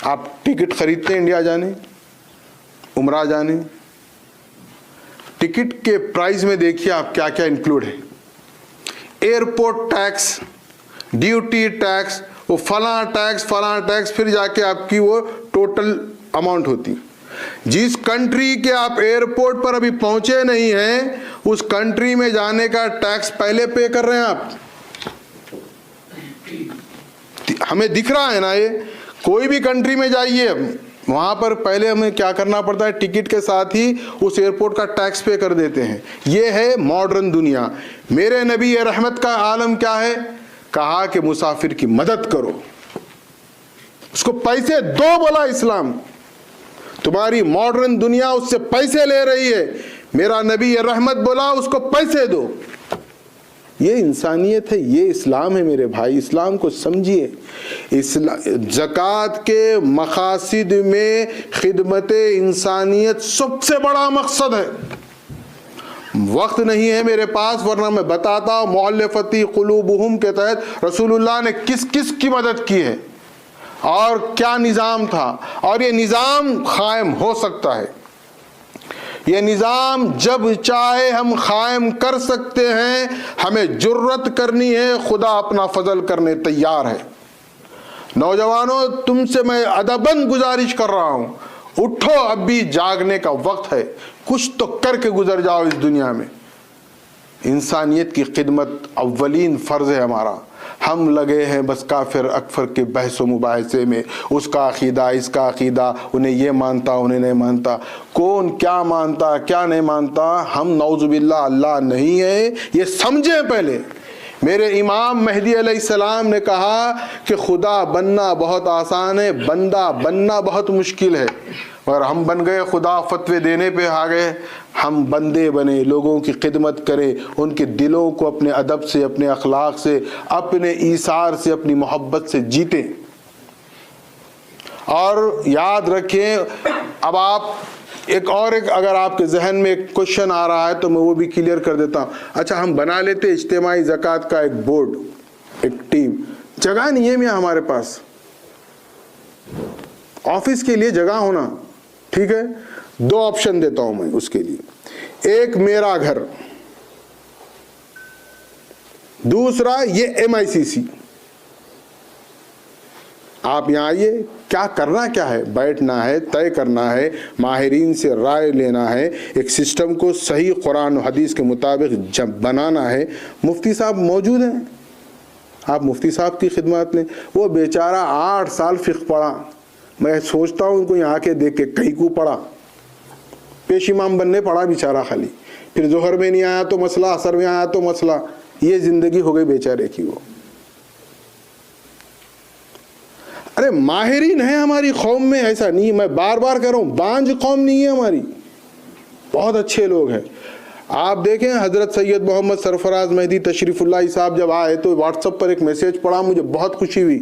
آپ ٹکٹ خریدتے ہیں انڈیا جانے, عمرہ جانے, ٹکٹ کے پرائز میں دیکھیے آپ کیا کیا انکلوڈ ہے. ایئرپورٹ ٹیکس, ڈیوٹی ٹیکس, وہ فلاں ٹیکس, پھر جا کے آپ کی وہ ٹوٹل اماؤنٹ ہوتی. جس کنٹری کے آپ ایئرپورٹ پر ابھی پہنچے نہیں ہیں, اس کنٹری میں جانے کا ٹیکس پہلے پے کر رہے ہیں آپ. ہمیں دکھ رہا ہے نا, یہ کوئی بھی کنٹری میں جائیے, وہاں پر پہلے ہمیں کیا کرنا پڑتا ہے, ٹکٹ کے ساتھ ہی اس ایئرپورٹ کا ٹیکس پے کر دیتے ہیں. یہ ہے ماڈرن دنیا. میرے نبی رحمت کا عالم کیا ہے, کہا کہ مسافر کی مدد کرو, اس کو پیسے دو بولا اسلام. تمہاری ماڈرن دنیا اس سے پیسے لے رہی ہے, میرا نبی رحمت بولا اس کو پیسے دو. یہ انسانیت ہے, یہ اسلام ہے میرے بھائی. اسلام کو سمجھیے. زکوٰۃ کے مقاصد میں خدمت انسانیت سب سے بڑا مقصد ہے. وقت نہیں ہے میرے پاس, ورنہ میں بتاتا ہوں مؤلفتی قلوبہم کے تحت رسول اللہ نے کس کس کی مدد کی ہے اور کیا نظام تھا, اور یہ نظام قائم ہو سکتا ہے. یہ نظام جب چاہے ہم قائم کر سکتے ہیں. ہمیں جرت کرنی ہے, خدا اپنا فضل کرنے تیار ہے. نوجوانوں, تم سے میں ادباً گزارش کر رہا ہوں, اٹھو, اب بھی جاگنے کا وقت ہے. کچھ تو کر کے گزر جاؤ اس دنیا میں. انسانیت کی خدمت اولین فرض ہے ہمارا. ہم لگے ہیں بس کافر اکفر کے بحث و مباحثے میں, اس کا عقیدہ, اس کا عقیدہ, انہیں یہ مانتا, انہیں نہیں مانتا, کون کیا مانتا کیا نہیں مانتا. ہم نعوذ باللہ اللہ نہیں ہے, یہ سمجھیں پہلے. میرے امام مہدی علیہ السلام نے کہا کہ خدا بننا بہت آسان ہے, بندہ بننا بہت مشکل ہے. اور ہم بن گئے, خدا فتوے دینے پہ آ گئے. ہم بندے بنے, لوگوں کی خدمت کریں, ان کے دلوں کو اپنے ادب سے, اپنے اخلاق سے, اپنے ایثار سے, اپنی محبت سے جیتیں. اور یاد رکھیں, اب آپ ایک اگر آپ کے ذہن میں ایک کوشچن آ رہا ہے تو میں وہ بھی کلیئر کر دیتا ہوں. اچھا, ہم بنا لیتے اجتماعی زکوٰۃ کا ایک بورڈ, ایک ٹیم. جگہ نہیں ہے میاں ہمارے پاس, آفس کے لیے جگہ ہونا, ٹھیک ہے. دو آپشن دیتا ہوں میں اس کے لیے. ایک میرا گھر, دوسرا یہ MICC. آپ یہاں آئیے, کیا کرنا کیا ہے, بیٹھنا ہے, طے کرنا ہے, ماہرین سے رائے لینا ہے, ایک سسٹم کو صحیح قرآن و حدیث کے مطابق بنانا ہے. مفتی صاحب موجود ہیں, آپ مفتی صاحب کی خدمات لیں. وہ بیچارہ 8 سال فقہ پڑھا, میں سوچتا ہوں ان کو یہاں کے دیکھ کے, کہیں کو پڑھا, پیش امام بننے پڑا بیچارہ خالی, پھر ظہر میں نہیں آیا تو مسئلہ, عصر میں آیا تو مسئلہ. یہ زندگی ہو گئی بیچارے کی. وہ ارے ماہرین ہیں ہماری قوم میں, ایسا نہیں, میں بار بار کہہ رہا ہوں, بانج قوم نہیں ہے ہماری, بہت اچھے لوگ ہیں. آپ دیکھیں حضرت سید محمد سرفراز مہدی تشریف اللہ صاحب جب آئے تو واٹس ایپ پر ایک میسیج پڑھا, مجھے بہت خوشی ہوئی,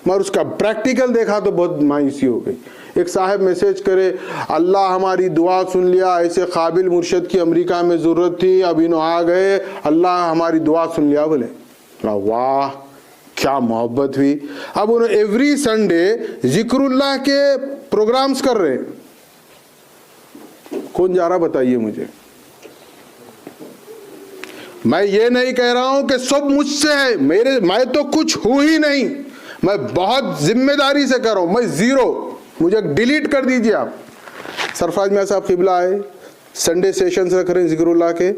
مگر اس کا پریکٹیکل دیکھا تو بہت مایوسی ہو گئی. ایک صاحب میسیج کرے, اللہ ہماری دعا سن لیا, ایسے قابل مرشد کی امریکہ میں ضرورت تھی, اب انہوں آ گئے, اللہ ہماری دعا سن لیا. بولے واہ کیا محبت ہوئی. اب انہوں ایوری سنڈے ذکر اللہ کے پروگرامز کر رہے ہیں. کون جا رہا بتائیے مجھے, میں یہ نہیں کہہ رہا ہوں کہ سب مجھ سے ہے، میں تو کچھ ہوں ہی نہیں، میں بہت ذمہ داری سے کر رہا ہوں، میں زیرو، مجھے ڈیلیٹ کر دیجئے آپ۔ سرفراز میاں صاحب قبلہ آئے، سنڈے سیشنز رکھ رہے ہیں ذکر اللہ کے،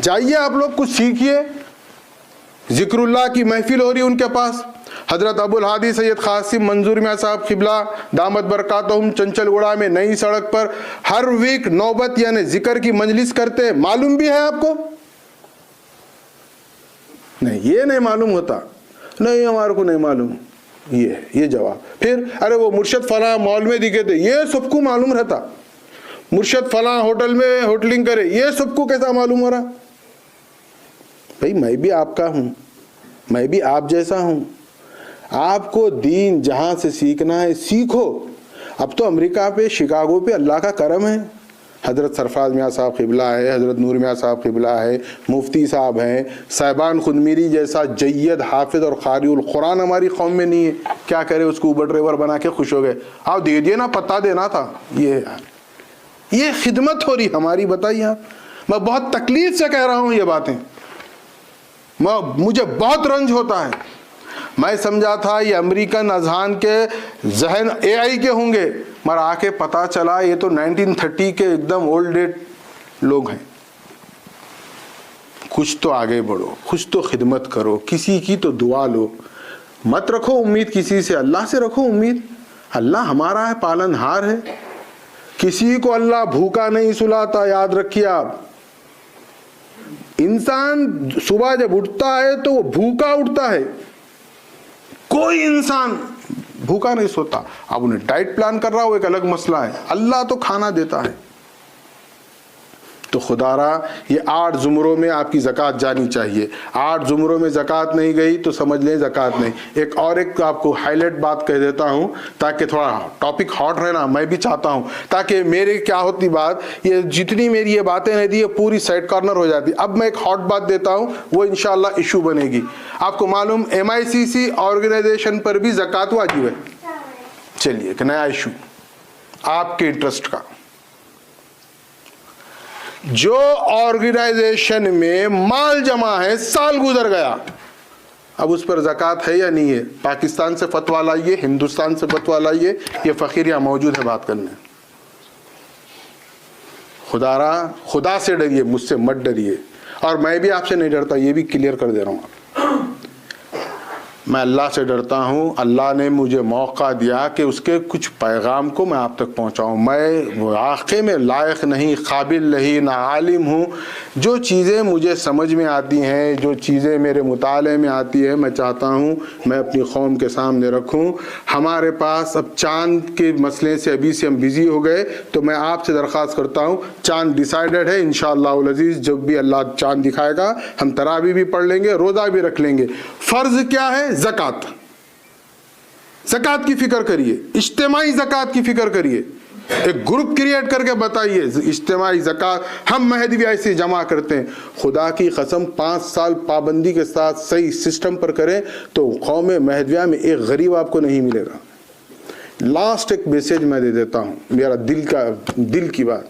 جائیے آپ لوگ کچھ سیکھیے، ذکر اللہ کی محفل ہو رہی ہے ان کے پاس۔ حضرت ابو الہادی سید قاسم منظور میاں صاحب قبلہ دامت برکاتہم چنچل گوڑا میں نئی سڑک پر ہر ویک نوبت یعنی ذکر کی مجلس کرتے، معلوم بھی ہے آپ کو؟ نہیں، یہ نہیں معلوم ہوتا، نہیں ہمارے کو نہیں معلوم، یہ جواب۔ پھر ارے وہ مرشد فلاں مال میں دکھے تھے، یہ سب کو معلوم رہتا۔ مرشد فلاں ہوٹل میں ہوٹلنگ کرے، یہ سب کو کیسا معلوم ہو رہا؟ بھئی میں بھی آپ کا ہوں، میں بھی آپ جیسا ہوں، آپ کو دین جہاں سے سیکھنا ہے سیکھو۔ اب تو امریکہ پہ شکاگو پہ اللہ کا کرم ہے، حضرت سرفراز میاں صاحب قبلہ ہے، حضرت نور میاں صاحب قبلہ ہے، مفتی صاحب ہیں، صاحبان خود میری جیسا جید حافظ اور قاری القرآن ہماری قوم میں نہیں ہے، کیا کرے اس کو اوبر ڈرائیور بنا کے خوش ہو گئے، آپ دے دیے نا، پتہ دینا تھا۔ یہ خدمت ہو رہی ہماری، بتائیے آپ۔ میں بہت تکلیف سے کہہ رہا ہوں یہ باتیں، مجھے بہت رنج ہوتا ہے۔ میں سمجھا تھا یہ امریکن اذہان کے ذہن اے آئی کے ہوں گے، مگر آ کے پتا چلا یہ تو 1930 کے ایک دم اولڈ ڈیٹ لوگ ہیں۔ کچھ تو آگے بڑھو، کچھ تو خدمت کرو، کسی کی تو دعا لو، مت رکھو امید کسی سے، اللہ سے رکھو امید۔ اللہ ہمارا ہے، پالن ہار ہے، کسی کو اللہ بھوکا نہیں سلاتا، یاد رکھیے آپ۔ انسان صبح جب اٹھتا ہے تو وہ بھوکا اٹھتا ہے، کوئی انسان بھوکا نہیں سوتا۔ اب انہیں ڈائٹ پلان کر رہا ہو ایک الگ مسئلہ ہے، اللہ تو کھانا دیتا ہے۔ تو خدا را یہ 8 زمروں میں آپ کی زکوٰۃ جانی چاہیے، 8 زمروں میں زکوٰۃ نہیں گئی تو سمجھ لیں زکوٰۃ نہیں۔ ایک آپ کو ہائی لائٹ بات کہہ دیتا ہوں تاکہ تھوڑا ٹاپک ہاٹ رہنا، میں بھی چاہتا ہوں تاکہ میری کیا ہوتی بات، یہ جتنی میری یہ باتیں رہتی ہے پوری سائڈ کارنر ہو جاتی۔ اب میں ایک ہاٹ بات دیتا ہوں، وہ انشاءاللہ ایشو بنے گی۔ آپ کو معلوم MICC آرگنائزیشن پر بھی زکوٰۃ واجب ہے۔ چلیے ایک نیا ایشو آپ کے انٹرسٹ کا، جو آرگنائزیشن میں مال جمع ہے، سال گزر گیا، اب اس پر زکوٰۃ ہے یا نہیں ہے؟ پاکستان سے فتویٰ لائیے، ہندوستان سے فتویٰ لائیے، یہ فقیر یہاں موجود ہے بات کرنے۔ خدا سے ڈریے، مجھ سے مت ڈریے، اور میں بھی آپ سے نہیں ڈرتا، یہ بھی کلیئر کر دے رہا ہوں۔ میں اللہ سے ڈرتا ہوں، اللہ نے مجھے موقع دیا کہ اس کے کچھ پیغام کو میں آپ تک پہنچاؤں۔ میں واقعے میں لائق نہیں، قابل نہیں، نہ عالم ہوں۔ جو چیزیں مجھے سمجھ میں آتی ہیں، جو چیزیں میرے مطالعے میں آتی ہیں، میں چاہتا ہوں میں اپنی قوم کے سامنے رکھوں۔ ہمارے پاس اب چاند کے مسئلے سے ابھی سے ہم بزی ہو گئے، تو میں آپ سے درخواست کرتا ہوں، چاند ڈیسائیڈڈ ہے انشاءاللہ العزیز، جب بھی اللہ چاند دکھائے گا ہم تراویح بھی پڑھ لیں گے، روزہ بھی رکھ لیں گے۔ فرض کیا ہے؟ زکوٰۃ۔ زکوٰۃ کی فکر کریے، اجتماعی زکوٰۃ کی فکر کریے، ایک گروپ کریٹ کر کے بتائیے اجتماعی زکوٰۃ ہم مہدوی ایسے جمع کرتے ہیں۔ خدا کی قسم 5 سال پابندی کے ساتھ صحیح سسٹم پر کریں تو قوم مہدویہ میں ایک غریب آپ کو نہیں ملے گا۔ لاسٹ ایک میسیج میں دے دیتا ہوں، میرا دل کی بات۔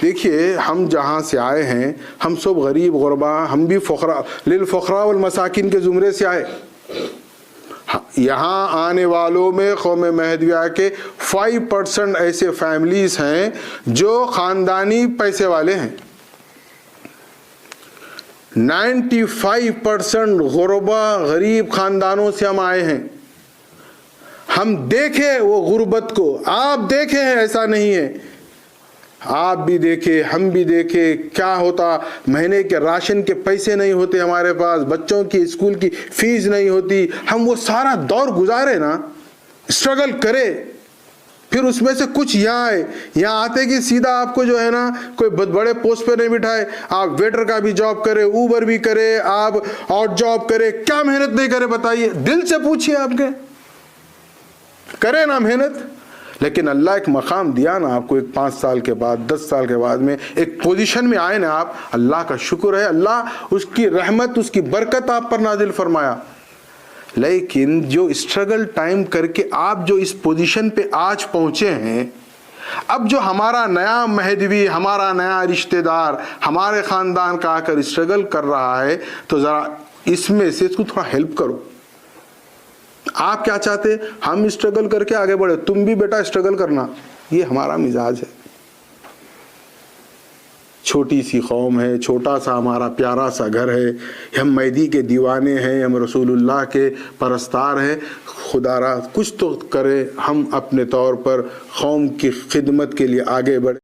دیکھیے ہم جہاں سے آئے ہیں، ہم سب غریب غربا، ہم بھی فقراء للفقراء والمساکین کے زمرے سے آئے۔ یہاں آنے والوں میں قوم مہدویہ کے 5% ایسے فیملیز ہیں جو خاندانی پیسے والے ہیں، 95% غربا غریب خاندانوں سے ہم آئے ہیں۔ ہم دیکھے وہ غربت کو، آپ دیکھے ہیں، ایسا نہیں ہے، آپ بھی دیکھے، ہم بھی دیکھے کیا ہوتا، مہینے کے راشن کے پیسے نہیں ہوتے ہمارے پاس، بچوں کی اسکول کی فیس نہیں ہوتی، ہم وہ سارا دور گزارے نا، اسٹرگل کرے، پھر اس میں سے کچھ یہاں آئے، یہاں آتے کہ سیدھا آپ کو جو ہے نا کوئی بڑے پوسٹ پہ نہیں بٹھائے، آپ ویٹر کا بھی جاب کرے، اوبر بھی کرے، آپ آؤٹ جاب کرے، کیا محنت نہیں کرے بتائیے؟ دل سے پوچھئے آپ کے، کرے نا محنت؟ لیکن اللہ ایک مقام دیا نا آپ کو، ایک 5 سال کے بعد 10 سال کے بعد میں ایک پوزیشن میں آئے نا آپ، اللہ کا شکر ہے، اللہ اس کی رحمت اس کی برکت آپ پر نازل فرمایا۔ لیکن جو اسٹرگل ٹائم کر کے آپ جو اس پوزیشن پہ آج پہنچے ہیں، اب جو ہمارا نیا مہدوی، ہمارا نیا رشتہ دار ہمارے خاندان کا آ کر اسٹرگل کر رہا ہے تو ذرا اس میں سے اس کو تھوڑا ہیلپ کرو. آپ کیا چاہتے؟ ہم اسٹرگل کر کے آگے بڑھے، تم بھی بیٹا اسٹرگل کرنا. یہ ہمارا مزاج ہے. چھوٹی سی قوم ہے، چھوٹا سا ہمارا پیارا سا گھر ہے، ہم مہدی کے دیوانے ہیں، ہم رسول اللہ کے پرستار ہیں. خدا را کچھ تو کرے، ہم اپنے طور پر قوم کی خدمت کے لیے آگے بڑھے.